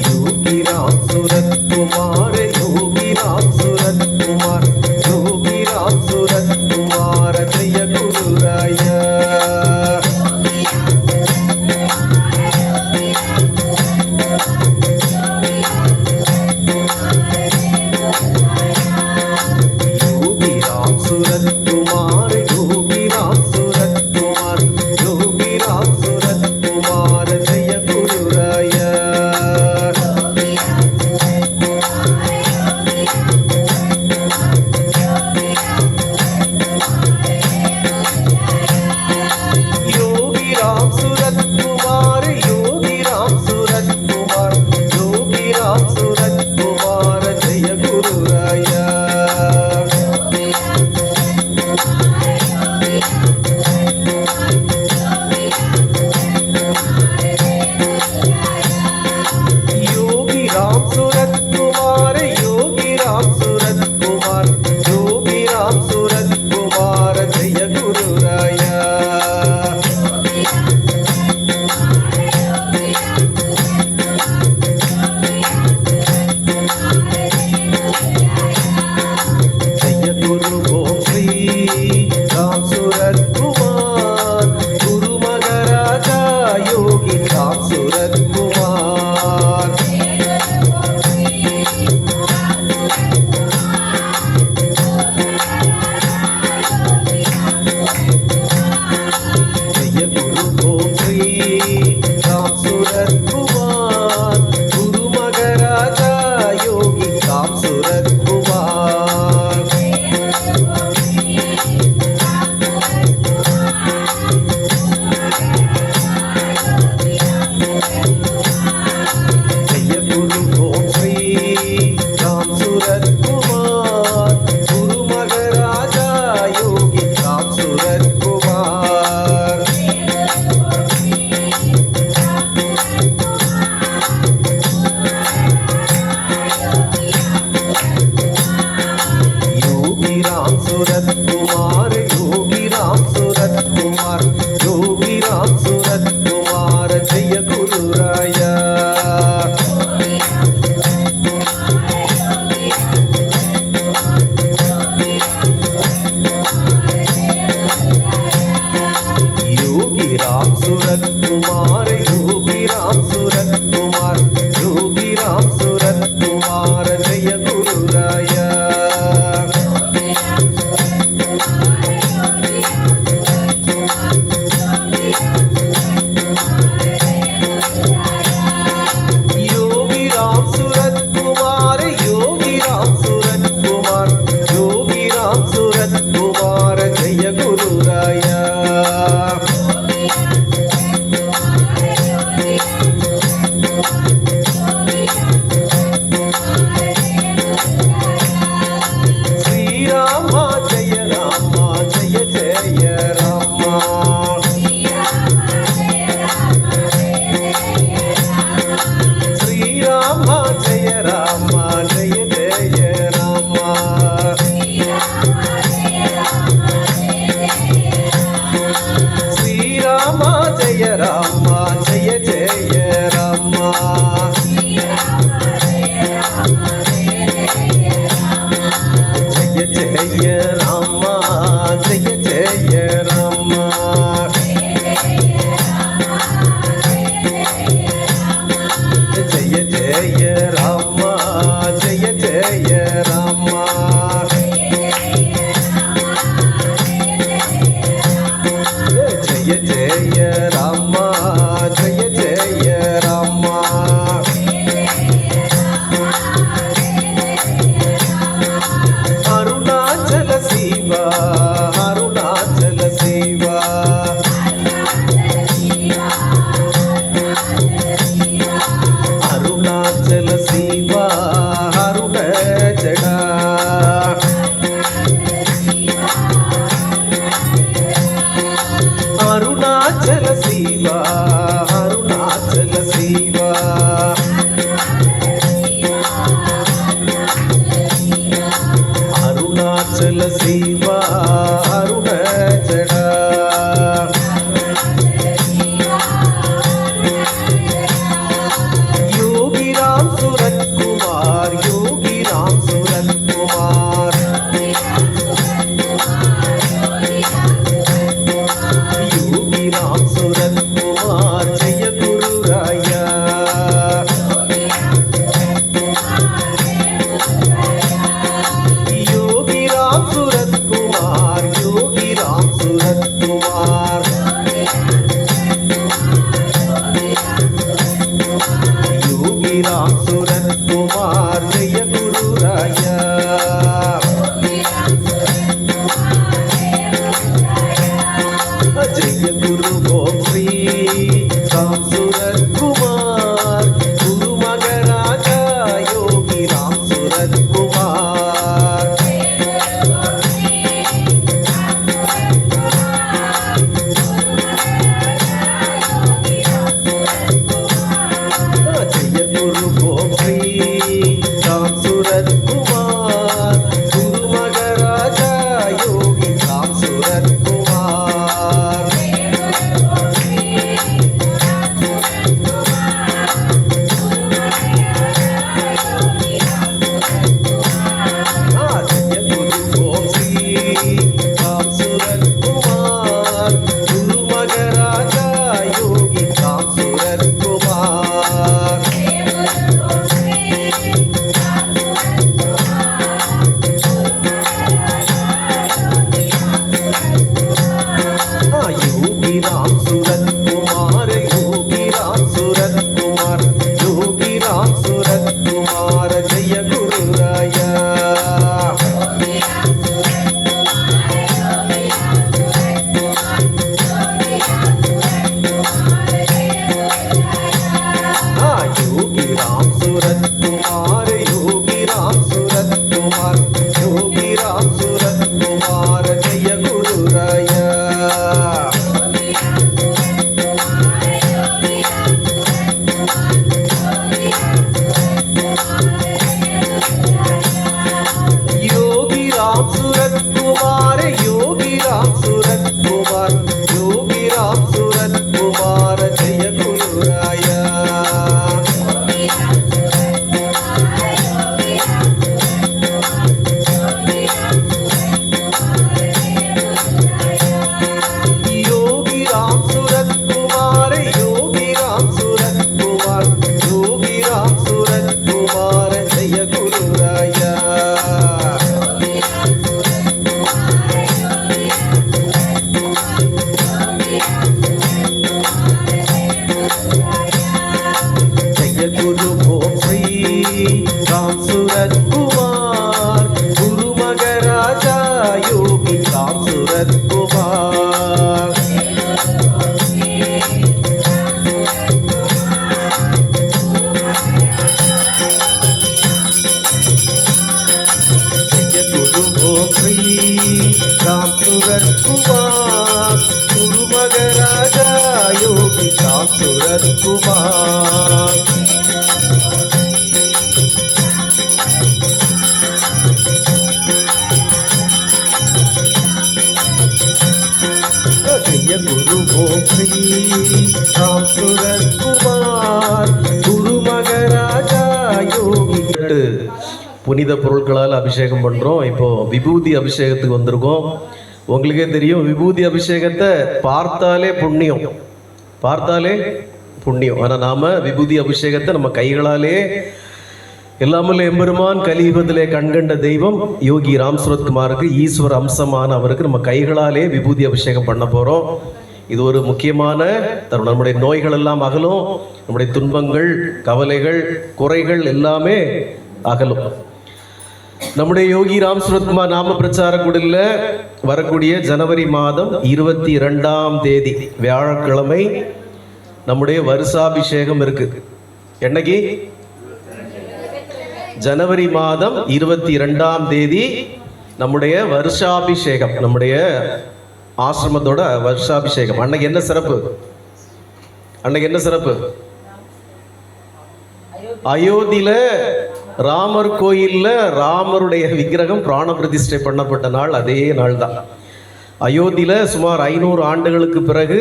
योगी राम सूरत कुमार योगी राम सूरत कुमार योगी राम सूरत कुमार जय गुरु राया योगी राम सूरत कुमार योगी राम सूरत कुमार योगी राम सूरत कुमार जय गुरु राया राम सूरत कुमार जय गुरु राया जय गुरु ओम श्री राम सूरत कुमार गुरु मगराजा योगी राम सूरत कुमार जय गुरु ओम श्री राम सूरत कुमार गुरु मगराजा योगी राम सूरत कुमार जय गुरु ओम श्री राम सूरत कुमार गुरु मगराजा योगी राम सूरत कुमार योगी राम सूरत कुमार योगी राम सूरत कुमार योगी राम सूरत कुमार जय गुरु राया योगी राम सूरत कुमार योगी राम सूरत कुमार योगी राम सूरत कुमार जय गुरु राया योगी राम सूरत कुमार योगी राम सूरत कुमार योगी राम सूरत कुमार जय गुरु राया योगी राम सूरत कुमार योगी राम सूरत कुमार योगी राम सूरत कुमार जय गुरु राया जय गुरु ओम श्री राम सूरत कुमार गुरु मगराजा योगी राम सूरत कुमार जय गुरु ओम श्री राम सूरत कुमार गुरु मगराजा योगी राम सूरत कुमार जय गुरु ओम श्री राम सूरत कुमार गुरु मगराजा योगी புனித பொருட்களால் அபிஷேகம் பண்ணுறோம். இப்போ விபூதி அபிஷேகத்துக்கு வந்திருக்கோம். உங்களுக்கே தெரியும், விபூதி அபிஷேகத்தை பார்த்தாலே புண்ணியம், பார்த்தாலே புண்ணியம். ஆனால் நாம் விபூதி அபிஷேகத்தை நம்ம கைகளாலே எல்லாமல்ல எம்பெருமான் கலியுகத்திலே கண்கண்ட தெய்வம் யோகி ராம் சூரத்குமாருக்கு ஈஸ்வர அம்சமான அவருக்கு நம்ம கைகளாலே விபூதி அபிஷேகம் பண்ண போகிறோம். இது ஒரு முக்கியமான தருணம். நம்முடைய நோய்கள் எல்லாம் அகலும், நம்முடைய துன்பங்கள், கவலைகள், குறைகள் எல்லாமே அகலும். நம்முடைய யோகி ராம் சூரத்குமார் நாம பிரச்சார குடில வரக்கூடிய ஜனவரி மாதம் 22ஆம் தேதி வியாழக்கிழமை நம்முடைய வருஷாபிஷேகம் இருக்கு. என்னைக்கு? ஜனவரி மாதம் 22ஆம் தேதி நம்முடைய வருஷாபிஷேகம், நம்முடைய ஆசிரமத்தோட வருஷாபிஷேகம். அன்னைக்கு என்ன சிறப்பு? அன்னைக்கு என்ன சிறப்பு? அயோத்தியில ராமர் கோயில்ல ராமருடைய விக்கிரகம் பிராண பிரதிஷ்டை பண்ணப்பட்ட நாள் அதே நாள் தான். அயோத்தியில சுமார் 500 ஆண்டுகளுக்கு பிறகு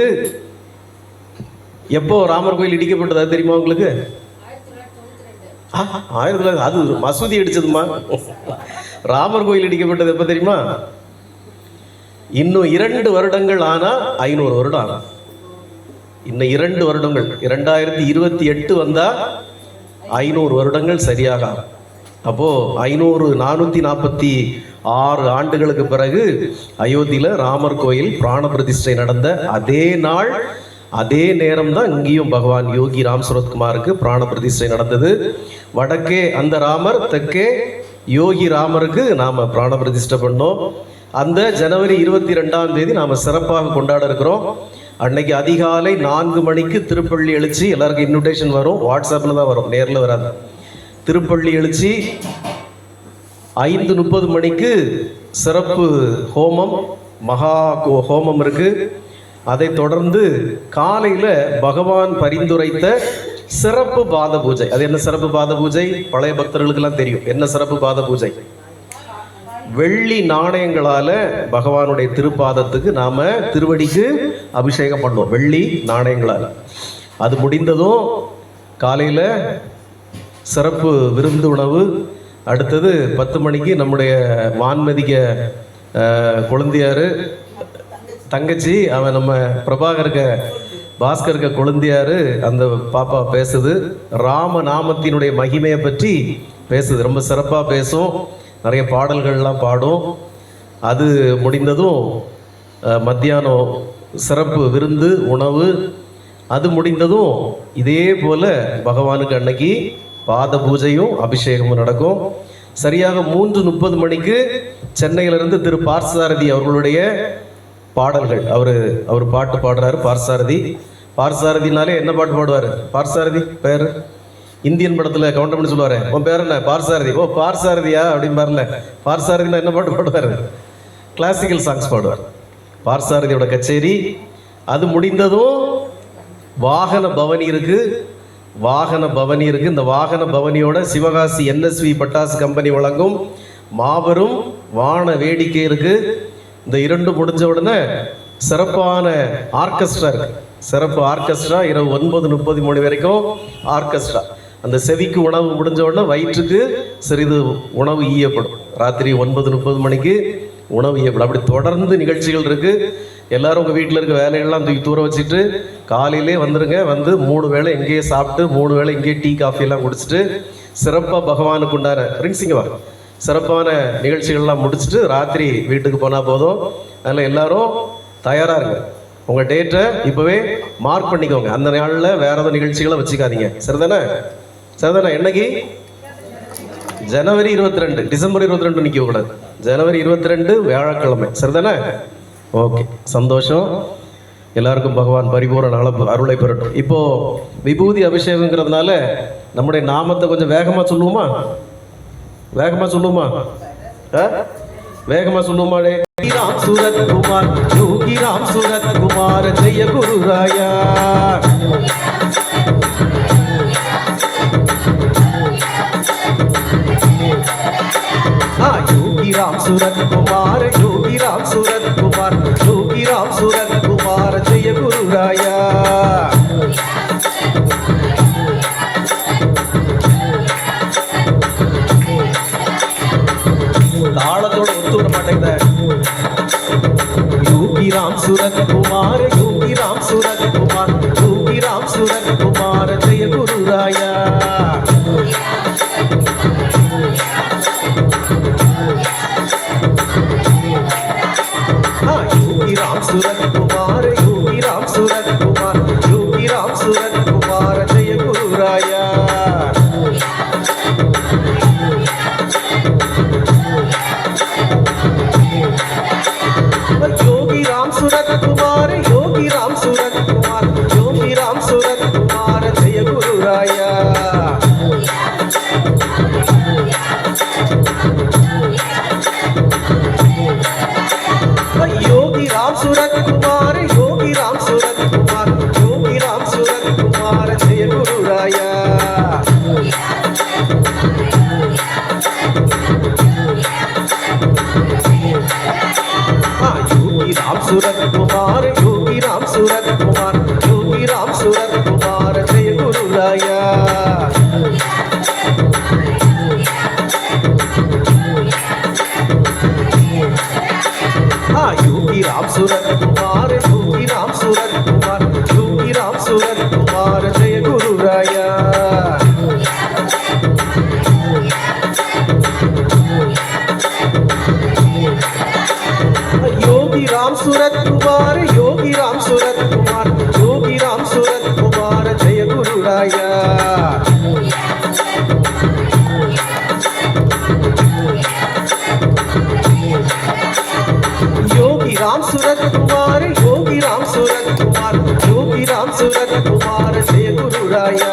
எப்போ ராமர் கோயில் இடிக்கப்பட்டது தெரியுமா உங்களுக்கு? 1992. அது மசூதி அடிச்சதுமா. ராமர் கோயில் இடிக்கப்பட்டது எப்போ தெரியுமா? இன்னும் 2 வருடங்கள் ஆனா 500 வருடம் ஆனா. இன்னும் 2 வருடங்கள் 2028 வந்தா 500 வருடங்கள் சரியாக. அப்போ 446 ஆண்டுகளுக்கு பிறகு அயோத்தியில ராமர் கோயில் பிராண பிரதிஷ்டை நடந்த அதே நாள் அதே நேரம் தான் இங்கேயும் பகவான் யோகி ராம் சுரத்குமாருக்கு பிராண பிரதிஷ்டை நடந்தது. வடக்கே அந்த ராமர், தெற்கே யோகி ராமருக்கு நாம் பிராண பிரதிஷ்டை பண்ணோம். அந்த ஜனவரி 22ஆம் தேதி நாம் சிறப்பாக கொண்டாட இருக்கிறோம். அன்னைக்கு அதிகாலை 4 மணிக்கு திருப்பள்ளி எழுச்சி. எல்லாருக்கும் இன்விடேஷன் வரும், வாட்ஸ்அப்பில் தான் வரும், நேரில் வராது. திருப்பள்ளி எழுச்சி 5:30 மணிக்கு சிறப்பு ஹோமம், மகா ஹோமம் இருக்கு. அதை தொடர்ந்து காலையில் பகவான் பரிந்துரைத்த சிறப்பு பாத பூஜை. அது என்ன சிறப்பு பாத பூஜை? பழைய பக்தர்களுக்கெல்லாம் தெரியும் என்ன சிறப்பு பாத பூஜை. வெள்ளி நாணயங்களால பகவானுடைய திருப்பாதத்துக்கு நாம திருவடிக்கு அபிஷேகம் பண்ணோம், வெள்ளி நாணயங்களால். அது முடிந்ததும் காலையில் சிறப்பு விருந்து உணவு. அடுத்தது 10 மணிக்கு நம்முடைய வான்மதிக்க குழந்தையார் தங்கச்சி, அவன் நம்ம பிரபாகருக்க பாஸ்கருக்க குழந்தையார், அந்த பாப்பா பேசுது. ராம நாமத்தினுடைய மகிமையை பற்றி பேசுது, ரொம்ப சிறப்பாக பேசும், நிறைய பாடல்கள்லாம் பாடும். அது முடிந்ததும் மத்தியானம் சிறப்பு விருந்து உணவு. அது முடிந்ததும் இதே போல் பகவானுக்கு அன்னைக்கு பாத பூஜையும் அபிஷேகமும் நடக்கும். சரியாக 3:30 மணிக்கு சென்னையிலிருந்து திரு பார்சாரதி அவர்களுடைய பாடல்கள். அவர் பாட்டு பாடுறாரு. பார்சாரதினாலே என்ன பாட்டு பாடுவார்? பார்சாரதி பேர் இந்தியன் படத்தில் கவுண்டர் பண்ணி சொல்லுவார், உன் பேர் என்ன? பார்சாரதி. ஓ பார்சாரதியா அப்படின்பார்ல. பார்சாரதினா என்ன பாட்டு பாடுவார்? கிளாசிக்கல் சாங்ஸ் பாடுவார். பார்சாரதியோட கச்சேரி. அது முடிந்ததும் வாகன பவனி இருக்கு. இந்த வாகன பவனியோட சிவகாசி NSV பட்டாசு கம்பெனி வழங்கும் மாபெரும் வான வேடிக்கை இருக்கு. இந்த 2 முடிஞ்ச உடனே சிறப்பான ஆர்கெஸ்ட்ரா இருக்கு. சிறப்பு ஆர்கெஸ்ட்ரா இரவு 9:30 மணி வரைக்கும் ஆர்கெஸ்ட்ரா. அந்த செவிக்கு உணவு முடிஞ்ச உடனே வயிற்றுக்கு சிறிது உணவு ஈயப்படும். ராத்திரி 9:30 மணிக்கு உணவு ஈயப்படும். அப்படி தொடர்ந்து நிகழ்ச்சிகள் இருக்கு. எல்லாரும் உங்கள் வீட்டில் இருக்க வேலைகள்லாம் தூக்கி தூர வச்சுட்டு காலையிலே வந்துடுங்க. வந்து 3 வேளை எங்கேயே சாப்பிட்டு 3 வேளை எங்கேயே டீ காஃபி எல்லாம் குடிச்சிட்டு சிறப்பாக பகவானுக்கு உண்டான ரிங்ஸிங்க வர சிறப்பான நிகழ்ச்சிகள்லாம் முடிச்சுட்டு ராத்திரி வீட்டுக்கு போனால் போதும். அதில் எல்லாரும் தயாராக இருங்க. உங்கள் டேட்டை இப்போவே மார்க் பண்ணிக்கோங்க. அந்த நாளில் வேற ஏதாவது நிகழ்ச்சிகளை வச்சுக்காதீங்க. சரிதானே? என்னைக்கு? ஜனவரி 22. டிசம்பர் 22 நிற்க கூடாது. ஜனவரி 22 வியாழக்கிழமை. சரிதானே? ஓகே, சந்தோஷம். எல்லாருக்கும் பகவான் பரிபூரண அருளை பெறட்டும். இப்போ விபூதி அபிஷேகங்கிறதுனால நம்முடைய நாமத்தை கொஞ்சம் வேகமாக சொல்லுவோமா? வேகமாக சொல்லுவோமாடே. ராம் சூரத் குமார், யோகி ராம் சூரத் குமார், ஜெய குரு ராயா. योगी राम सूरत कुमार, योगी राम सूरत कुमार, योगी राम सूरत कुमार, जय गुरु राया. தாளத்தோட ஒத்து வர மாட்டேங்குது. योगी राम सूरत कुमार, योगी राम सूरत कुमार, योगी राम सूरत कुमार, जय गुरु राया. योगी राम सूरत कुमार, योगी राम सूरत कुमार, योगी राम सूरत कुमार, जय गुरु राया. योगी राम सूरत कुमार, योगी राम सूरत कुमार, योगी राम सूरत कुमार, जय गुरु राया. योगी राम सूरत कुमार, योगी राम सूरत कुमार, योगी राम सूरत कुमार, जय गुरु राया. योगी राम सूरत कुमार, योगी राम सूरत कुमार, योगी राम सूरत कुमार, जय गुरु राया. योगी राम सूरत कुमार, योगी राम सूरत कुमार, योगी राम सूरत कुमार, जय गुरु राया. योगी राम सूरत कुमार, योगी राम सूरत कुमार, योगी राम सूरत कुमार जय गुरुराया योगी राम सूरत कुमार योगी राम सूरत कुमार योगी राम सूरत कुमार जय गुरुराया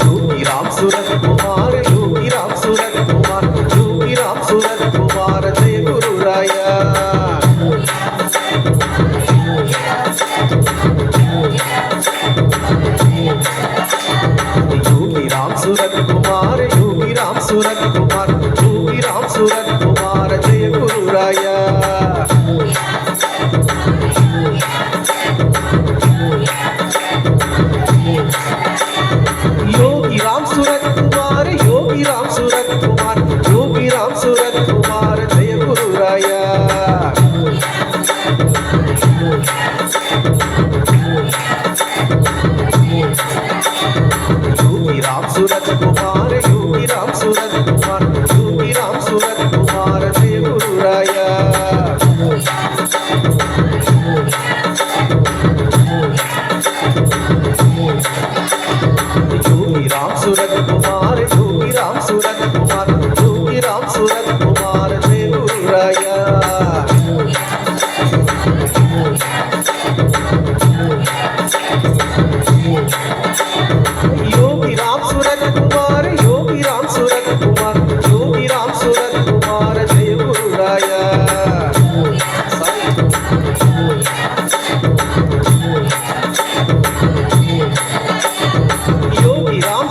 योगी राम सूरत कुमार योगी राम सूरत कुमार योगी राम सूरत कुमार जय गुरुराया योगी राम सूरत कुमार योगी राम सूरत कुमार योगी राम सूरत कुमार जय गुरुराया योगी राम सूरत कुमार योगी राम सूरत कुमार योगी राम सूरत कुमार जय गुरुराया योगी राम सूरत कुमार योगी राम सूरत कुमार योगी राम सूरत कुमार जय गुरुराया योगी राम सूरत कुमार योगी राम सूरत कुमार योगी राम सूरत कुमार जय गुरुराया योगी राम सूरत कुमार योगी राम सूरत कुमार योगी राम सूरत कुमार जय गुरुराया योगी राम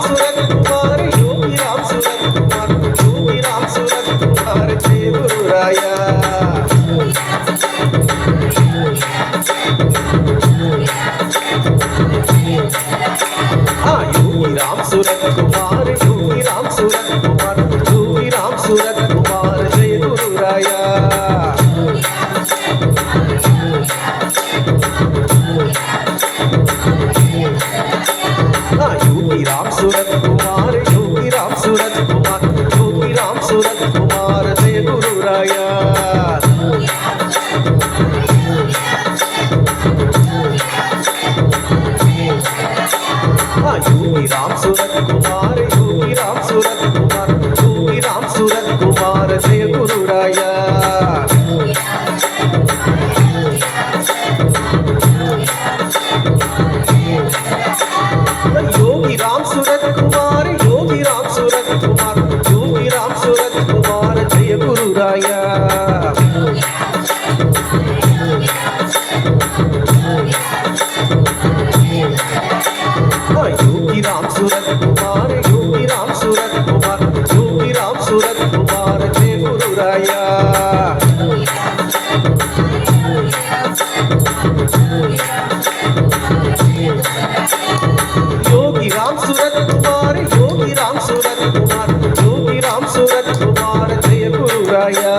सूरत कुमार योगी राम सूरत कुमार योगी राम सूरत कुमार जय गुरुराया योगी राम सूरत कुमार योगी राम सूरत कुमार योगी राम सूरत कुमार जय गुरुराया योगी राम सूरत कुमार योगी राम सूरत कुमार योगी राम सूरत कुमार जय गुरुराया योगी राम सूरत कुमार योगी राम सूरत कुमार योगी राम सूरत कुमार जय गुरुराया योगी राम सूरत कुमार योगी राम सूरत कुमार योगी राम सूरत कुमार जय गुरुराया योगी राम सूरत कुमार योगी राम सूरत कुमार योगी राम सूरत कुमार जय गुरुराया योगी राम सूरत कुमार योगी राम सूरत कुमार योगी राम सूरत कुमार जय गुरुराया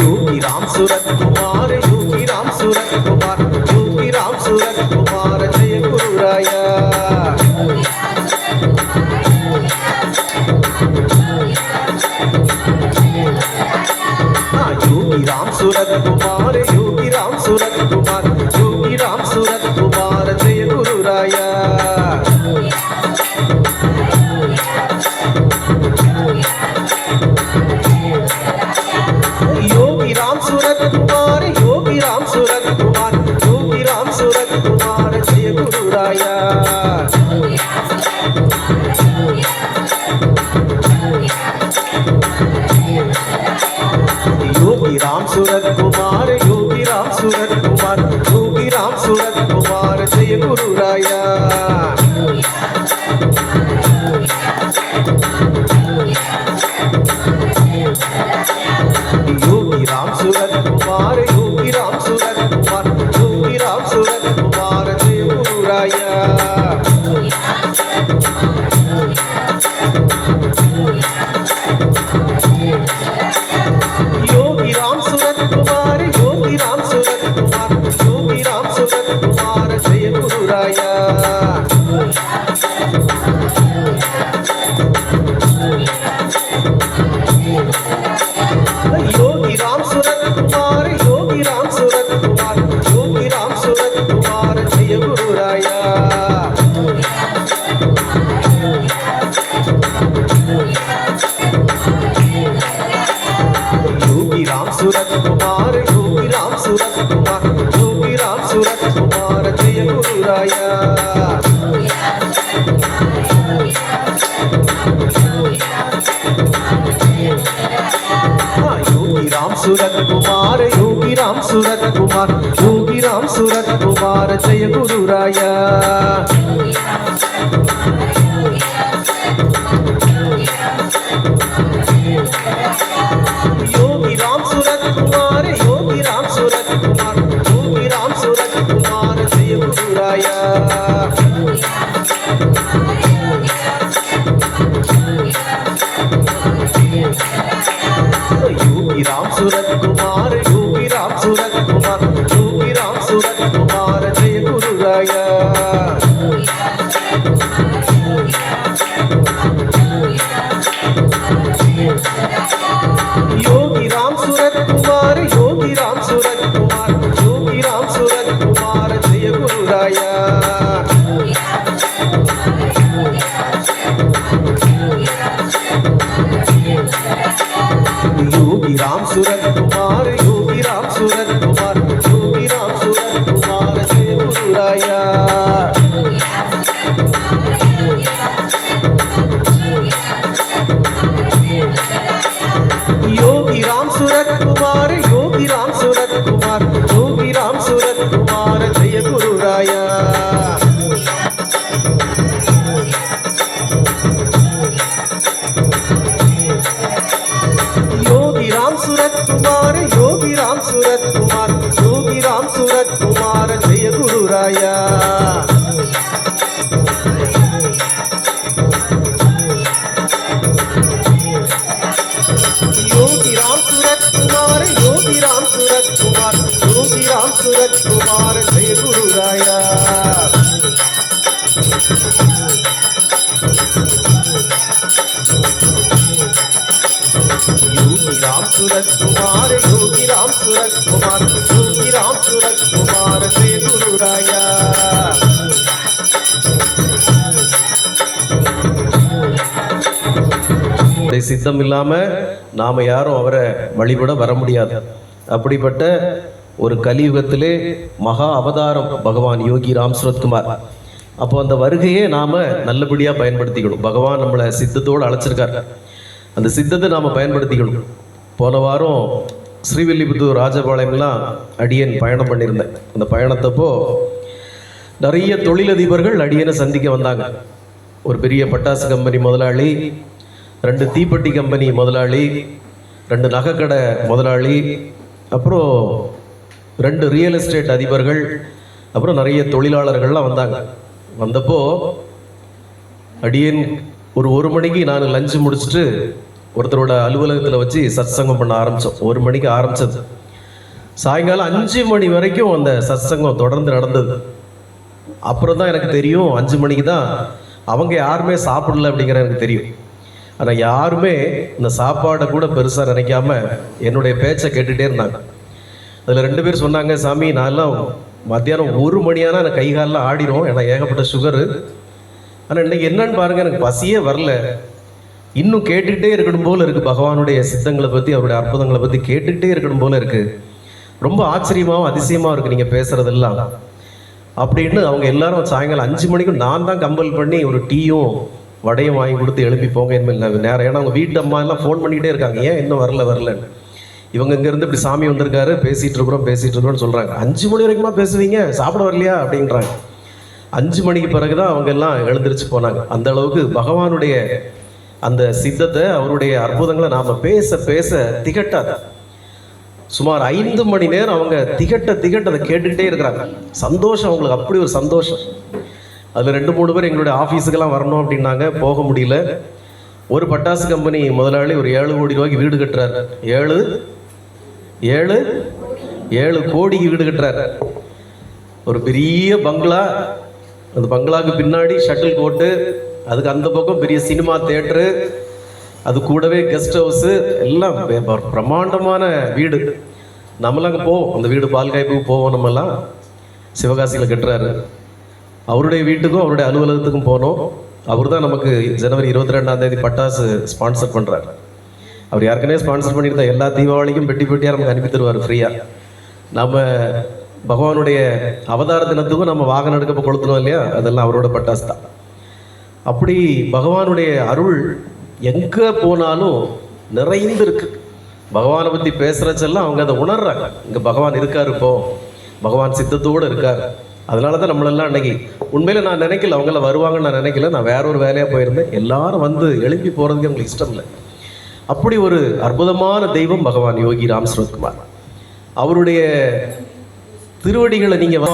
योगी राम सूरत कुमार योगी राम सूरत कुमार योगी राम सूरत कुमार जय गुरुराया योगी राम सूरत कुमार योगी राम सूरत कुमार योगी राम सूरत कुमार जय गुरुराया योगी राम सूरत कुमार योगी राम सूरत कुमार योगी राम सूरत कुमार जय गुरुराया योगी राम सूरत कुमार योगी राम सूरत कुमार योगी राम सूरत कुमार जय गुरुराया योगी राम सूरत कुमार योगी राम सूरत कुमार योगी राम सूरत कुमार जय गुरुराया योगी राम सूरत कुमार योगी राम सूरत कुमार योगी राम सूरत कुमार जय गुरुराया सूरत कुमार योगी राम सूरत कुमार योगी राम सूरत कुमार जय गुरु राया योगी राम सूरत कुमार योगी राम सूरत कुमार योगी राम सूरत कुमार जय गुरु राया योगी राम सूरत कुमार योगी राम सूरत कुमार योगी राम सूरत कुमार जय गुरु राया योगी राम सूरत कुमार योगी राम सूरत कुमार योगी राम सूरत कुमार जय गुरु राया योगी राम सूरत कुमार योगी राम सूरत कुमार योगी राम सूरत कुमार जय गुरु राया योगी राम सूरत कुमार योगी राम सूरत कुमार योगी राम सूरत कुमार जय गुरु राया योगी राम सूरत कुमार योगी राम सूरत कुमार योगी राम सूरत कुमार जय गुरु राया योगी राम सूरत कुमार योगी राम सूरत कुमार योगी राम सूरत कुमार जय गुरु राया योगी राम सूरत कुमार योगी राम सूरत कुमार योगी राम सूरत कुमार जय गुरु राया சித்தம் இல்லாம நாம யாரும் அவரை வழிபட வர முடியாது. அப்படிப்பட்ட ஒரு கலியுகத்திலே மகா அவதாரம் பகவான் யோகி ராம் சூரத்குமார். அப்போ அந்த வருகையே நாம நல்லபடியா பயன்படுத்திக்கணும். பகவான் நம்மளை சித்தத்தோடு அழைச்சிருக்காரு. அந்த சித்தத்தை நாம பயன்படுத்திக்கணும். போன வாரம் ஸ்ரீவில்லிபுத்தூர் ராஜபாளையம்லாம் அடியேன் பயணம் பண்ணியிருந்தேன். அந்த பயணத்தப்போ நிறைய தொழிலதிபர்கள் அடியனை சந்திக்க வந்தாங்க. ஒரு பெரிய பட்டாசு கம்பெனி முதலாளி, 2 தீப்பெட்டி கம்பெனி முதலாளி, 2 நகைக்கடை முதலாளி, அப்புறம் 2 ரியல் எஸ்டேட் அதிபர்கள், அப்புறம் நிறைய தொழிலாளர்கள்லாம் வந்தாங்க. வந்தப்போ அடியேன் ஒரு 1 மணிக்கு நான் லஞ்சு முடிச்சுட்டு ஒருத்தரோட அலுவலகத்தில் வச்சு சத்சங்கம் பண்ண ஆரம்பித்தோம். 1 மணிக்கு ஆரம்பித்தது. சாயங்காலம் 5 மணி வரைக்கும் அந்த சத்சங்கம் தொடர்ந்து நடந்தது. அப்புறம் தான் எனக்கு தெரியும் 5 மணிக்கு தான் அவங்க யாருமே சாப்பிடல அப்படிங்கிற எனக்கு தெரியும். ஆனால் யாருமே இந்த சாப்பாடை கூட பெருசாக நினைக்காம என்னுடைய பேச்சை கேட்டுகிட்டே இருந்தாங்க. அதில் 2 பேர் சொன்னாங்க, சாமி நான்லாம் மத்தியானம் 1 மணியானா எனக்கு கைகாலெலாம் ஆடிடும், ஏன்னா ஏகப்பட்ட சுகரு. ஆனால் இன்னைக்கு என்னன்னு பாருங்கள், எனக்கு பசியே வரல, இன்னும் கேட்டுக்கிட்டே இருக்கணும் போல் இருக்குது. பகவானுடைய சித்தங்களை பற்றி, அவருடைய அற்புதங்களை பற்றி கேட்டுக்கிட்டே இருக்கணும் போல் இருக்குது. ரொம்ப ஆச்சரியமாகவும் அதிசயமாக இருக்குது நீங்கள் பேசுகிறதெல்லாம் அப்படின்னு அவங்க எல்லாரும் சாயங்காலம் 5 மணிக்கும் நான் தான் கம்பல் பண்ணி ஒரு டீயும் வடையும் வாங்கி கொடுத்து எழுப்பி போங்க இனிமேல் நேரம். ஏன்னா அவங்க வீட்டு அம்மா எல்லாம் ஃபோன் பண்ணிக்கிட்டே இருக்காங்க, ஏன் இன்னும் வரலன்னு. இவங்க இங்கேருந்து இப்படி சாமி வந்திருக்காரு, பேசிகிட்டு இருக்கிறோம்னு சொல்கிறாங்க. 5 மணி வரைக்குமா பேசுவீங்க, சாப்பிட வரலையா அப்படின்றாங்க. 5 மணிக்கு பிறகு தான் அவங்க எல்லாம் எழுந்திரிச்சு போனாங்க. அந்த அளவுக்கு பகவானுடைய அந்த சித்தத்தை, அவருடைய அற்புதங்களை நாம் பேச பேச திகட்டாத சுமார் 5 மணி நேரம் அவங்க திகட்ட அதை கேட்டுக்கிட்டே இருக்கிறாங்க. சந்தோஷம் அவங்களுக்கு, அப்படி ஒரு சந்தோஷம். அதில் 2-3 பேர் எங்களுடைய ஆஃபீஸுக்கெல்லாம் வரணும் அப்படின்னாங்க, போக முடியல. ஒரு பட்டாசு கம்பெனி முதலாளி ஒரு 7 கோடி ரூபாய்க்கு வீடு கட்டுறாரு. 7 கோடிக்கு வீடு கட்டுறாரு. ஒரு பெரிய பங்களா, அந்த பங்களாவுக்கு பின்னாடி ஷட்டில் கோர்ட்டு, அதுக்கு அந்த பக்கம் பெரிய சினிமா தியேட்டரு, அது கூடவே கெஸ்ட் ஹவுஸு, எல்லாம் பிரம்மாண்டமான வீடு. நம்மளாம் அங்கே போவோம், அந்த வீடு பால்காய்ப்புக்கு போவோம். நம்மெல்லாம் சிவகாசியில் கட்டுறாரு. அவருடைய வீட்டுக்கும் அவருடைய அலுவலகத்துக்கும் போனோம். அவர் தான் நமக்கு ஜனவரி 22ஆம் தேதி பட்டாசு ஸ்பான்சர் பண்ணுறாரு. அவர் யாருக்குனே ஸ்பான்சர் பண்ணியிருந்தா எல்லா தீபாவளிக்கும் பெட்டியாக நமக்கு அனுப்பி தருவார் ஃப்ரீயாக. நம்ம பகவானுடைய அவதார தினத்துக்கும் நம்ம வாகனம் எடுக்க கொளுத்தணும் இல்லையா, அதெல்லாம் அவரோட பட்டாசு தான். அப்படி பகவானுடைய அருள் எங்கே போனாலும் நிறைந்து இருக்கு. பகவானை பற்றி பேசுகிறச்செல்லாம் அவங்க அதை உணர்றாங்க. இங்கே பகவான் இருக்கார், இப்போ பகவான் சித்தத்தோடு இருக்கார். அதனால தான் நம்மளெல்லாம் அன்னைக்கு உண்மையில் நான் நினைக்கல அவங்கள வருவாங்கன்னு நான் நினைக்கல. நான் வேற ஒரு வேலையாக போயிருந்தேன். எல்லாரும் வந்து எழுப்பி போகிறதுக்கு அவங்களுக்கு இஷ்டம் இல்லை. அப்படி ஒரு அற்புதமான தெய்வம் பகவான் யோகி ராம் சுரத்குமார். அவருடைய திருவடிகளை நீங்கள்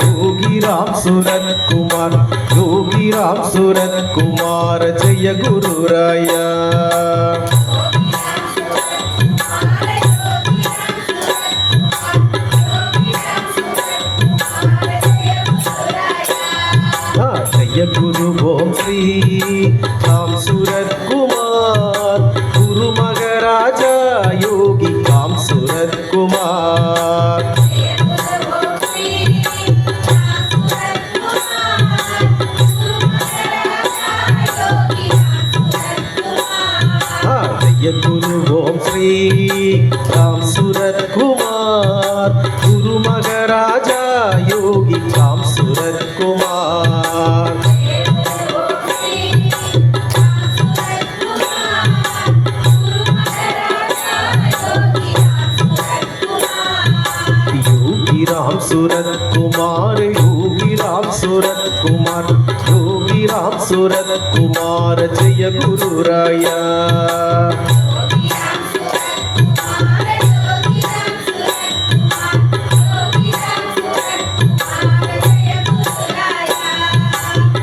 யோகி ராம் சுரத்குமார், யோகி ராம் சுரத்குமார் ஜெய குருராயா. जय गुरु ओम श्री राम सूरत कुमार, गुरु महाराजा योगी राम सूरत कुमार। जय गुरु ओम श्री राम सूरत कुमार, गुरु महाराजा योगी राम सूरत कुमार। योगी राम सूरत कुमार, योगी राम सूरत कुमार, योगी राम सूरत कुमार जय गुरुराया।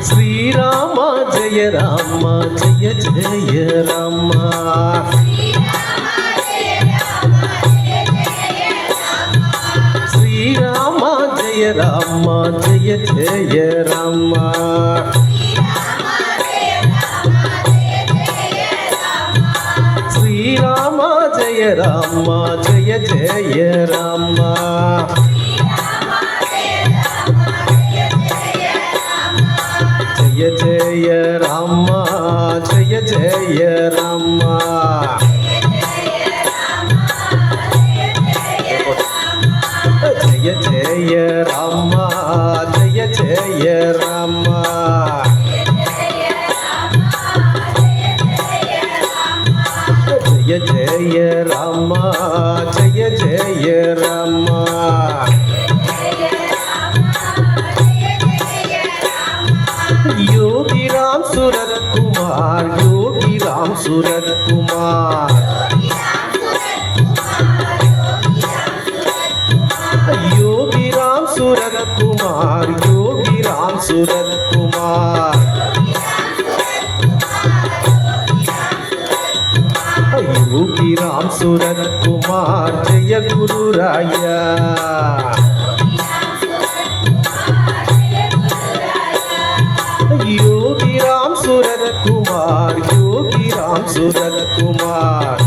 श्री राम जय राम जय जय राम, श्री राम जय राम जय जय राम, श्री राम जय राम जय जय राम, जय जय राम जय जय राम, जय जय राम जय जय राम, जय जय राम जय जय राम। योगी राम सूरत कुमार, योगी राम सूरत कुमार, योगी राम सूरत कुमार, योगी राम सूरत कुमार, योगी राम सूरत कुमार जय गुरुराया। योगी राम सूरत कुमार, योगी राम सूरत कुमार,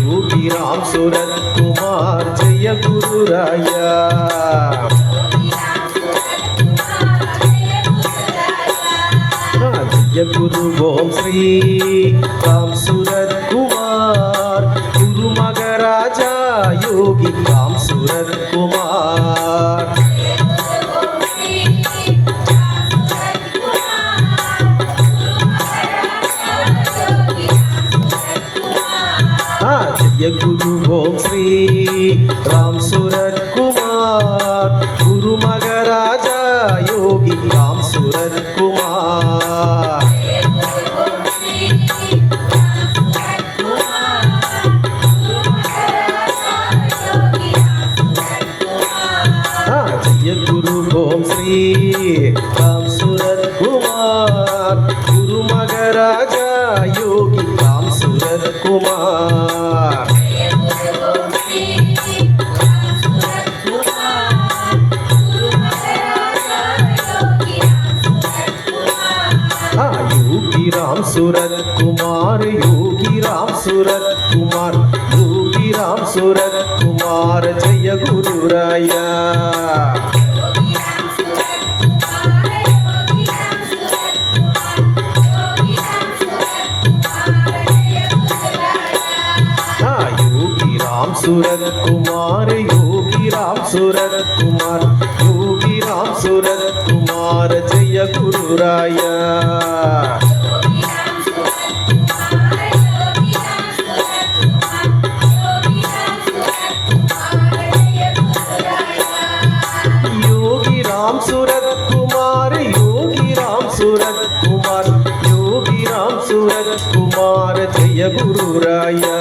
योगी राम सूरत कुमार जय गुरुराया। जय गुरु ओम श्री राम सूरत कुमार, गुरु महाराजा योगी राम सूरत कुमार। जय गुरु ओम श्री राम सूरत कुमार, गुरु महाराजा योगी राम सूरत कुमार। जय गुरु ओम श्री राम सूरत कुमार, गुरु महाराजा योगी राम सूरत कुमार। योगी राम सूरत कुमार, योगी राम सूरत कुमार, योगी राम सूरत कुमार जय गुरुराया। योगी राम सूरत कुमार, योगी राम सूरत कुमार, योगी राम सूरत कुमार जय गुरुराया। गुरुराया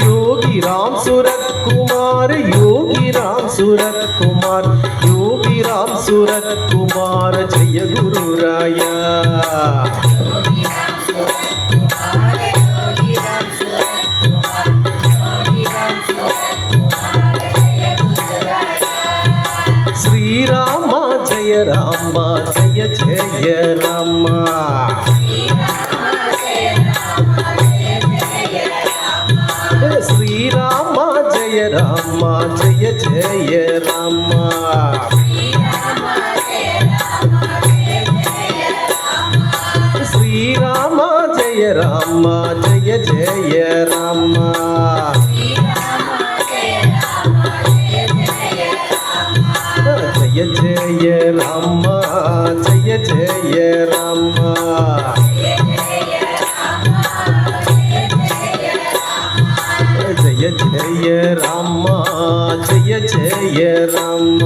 योगी राम सूरत कुमार योगी राम सूरत कुमार योगी राम सूरत कुमार जय गुरुराया श्री राम जय राम जय जय राम श्री राम जय राम जय जय राम श्री राम जय राम जय जय राम जय जय राम जय जय राम जय जय राम जय जय राम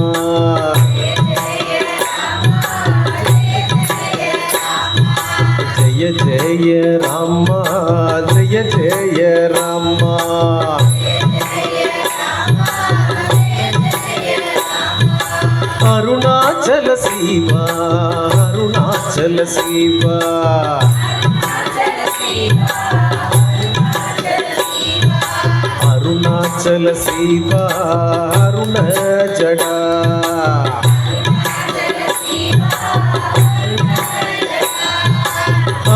जय जय राम जय जय राम अरुणाचल शिवा अरुणाचल शिवा अरुणाचल शिवा अरुण जडा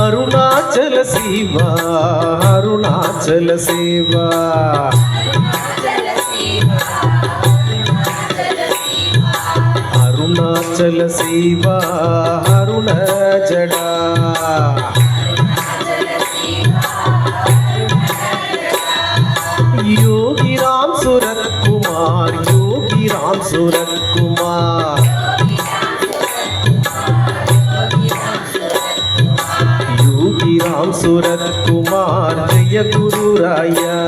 अरुणाचल शिवा अरुणाचल शिवा अरुणाचल शिवा अरुण जडा योगी राम सूरत कुमार योगी राम सूरत कुमार योगी राम सूरत कुमार जय गुरुराया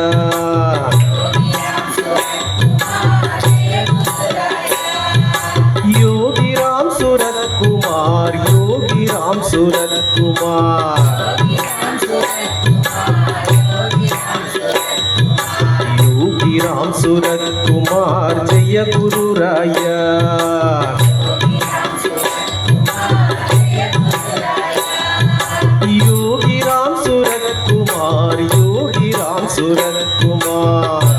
योगी राम सूरत कुमार योगी राम सूरत कुमार योगी राम सूरत कुमार जय गुरुराया योगी राम सूरत कुमार योगी राम सूरत कुमार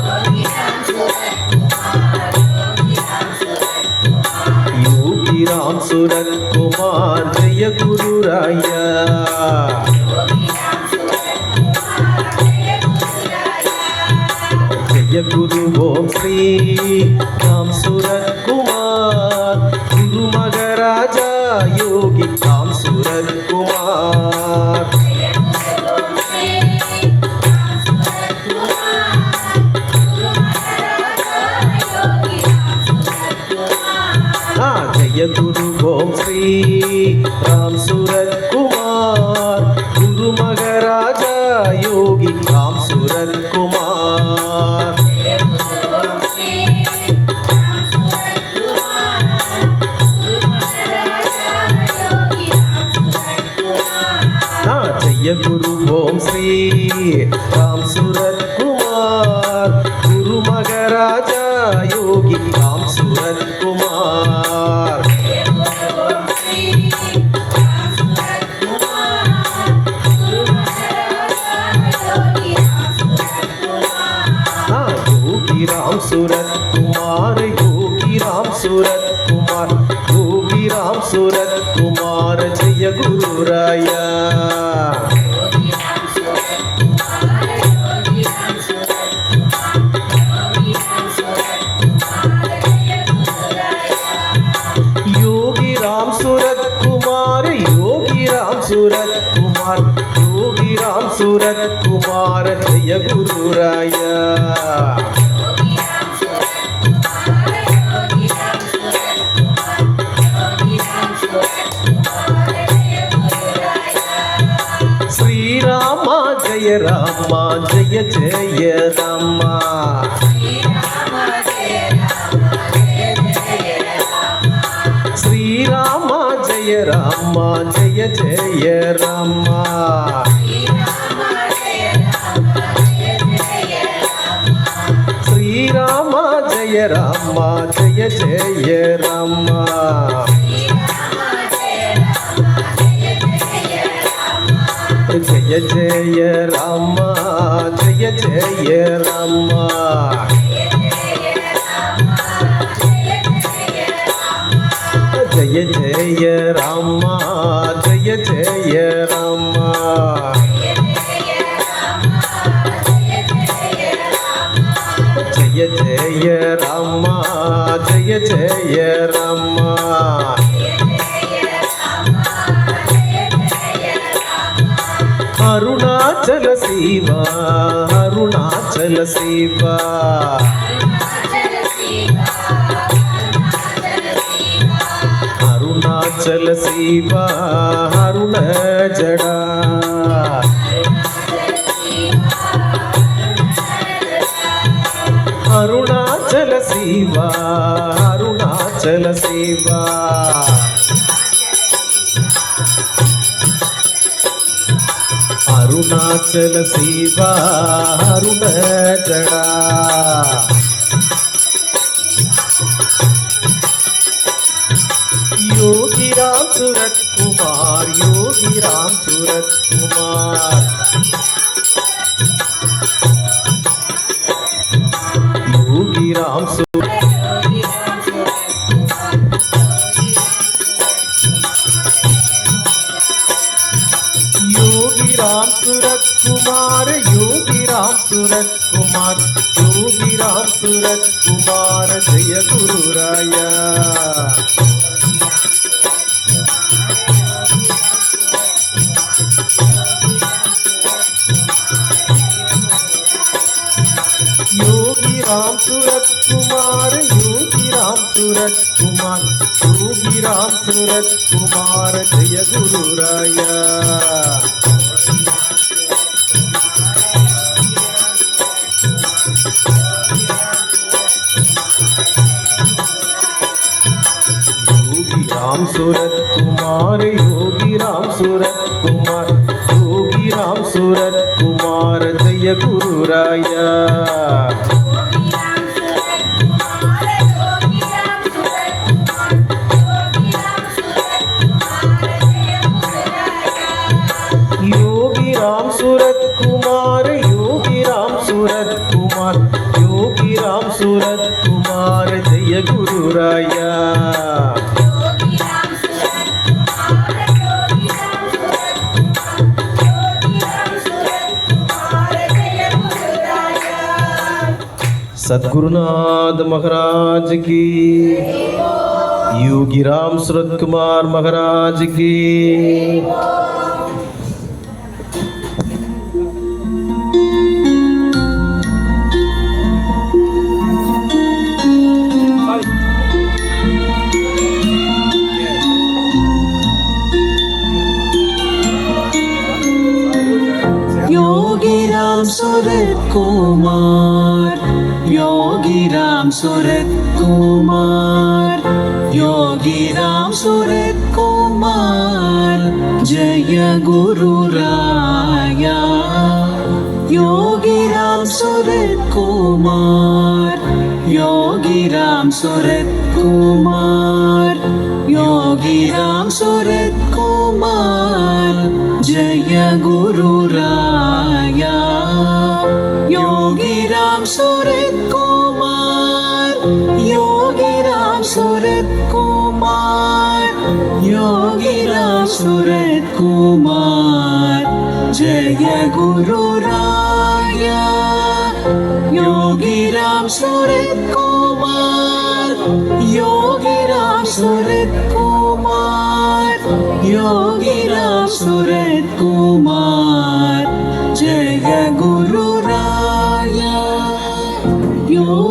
योगी राम सूरत कुमार जय गुरुराया जय गुरु ओम श्री राम सूरत कुमार गुरु मगराजा योगी राम सूरत कुमार जय गुरु ओम श्री राम सूरत कुमार गुरु मगराजा योगी राम सूरत कुमार जय गुरु ओम श्री राम सूरत कुमार गुरु मगराजा योगी राम सूरत कुमार योगी राम सूरत कुमार योगी राम सूरत कुमार योगी राम सूरत कुमार जय गुरुराया योगी राम सूरत कुमार योगी राम सूरत कुमार योगी राम सूरत कुमार जय गुरुराया श्री राम जय राम जय जय राम ராமா ஜெய ஜெய ராமா ஸ்ரீராமா ஜெய ராமா ஜெய ஜெய ராமா ஜெய ஜெய ராமா ஜெய ஜெய ராமா ஜெய ஜெய ராமா ஜெய ஜெய ராமா ஜெய ஜெய ராமா ஜெய ஜெய ராமா அருணாச்சல சிவா அருணாச்சல சிவா அருணாச்சல சிவா அருண ஜடா அருணாச்சல சிவா அருணாச்சல சிவா அருணாச்சல சிவா அருண ஜடா योगी राम सूरत कुमार योगी राम सूरत कुमार योगी राम योगी राम सूरत कुमार योगी राम सूरत कुमार योगी राम सूरत कुमार जय गुरु राया योगी राम सूरत कुमार योगी राम सूरत कुमार योगी राम सूरत कुमार जय गुरु राया योगी राम सूरत कुमार योगी राम सूरत कुमार योगी राम सूरत कुमार जय गुरु राया योगी राम सूरत कुमार योगी राम सूरत कुमार योगी राम सूरत कुमार जय गुरु राया सद्गुरुनाथ महाराज की योगी राम सूरत कुमार महाराज की योगी राम सूरत कुमार योगी राम सूरत कुमार योगी राम सूरत कुमार जय गुरु राया योगी राम सूरत कुमार योगी राम सूरत कुमार योगी राम सूरत कुमार जय गुरु राया योगी राम सूरत कुमार योगी राम सूरत कुमार योगी राम सूरत कुमार जय गुरु राया योगी राम सूरत कुमार योगी राम सूरत कुमार योगी राम सूरत कुमार जय गुरु राया योगी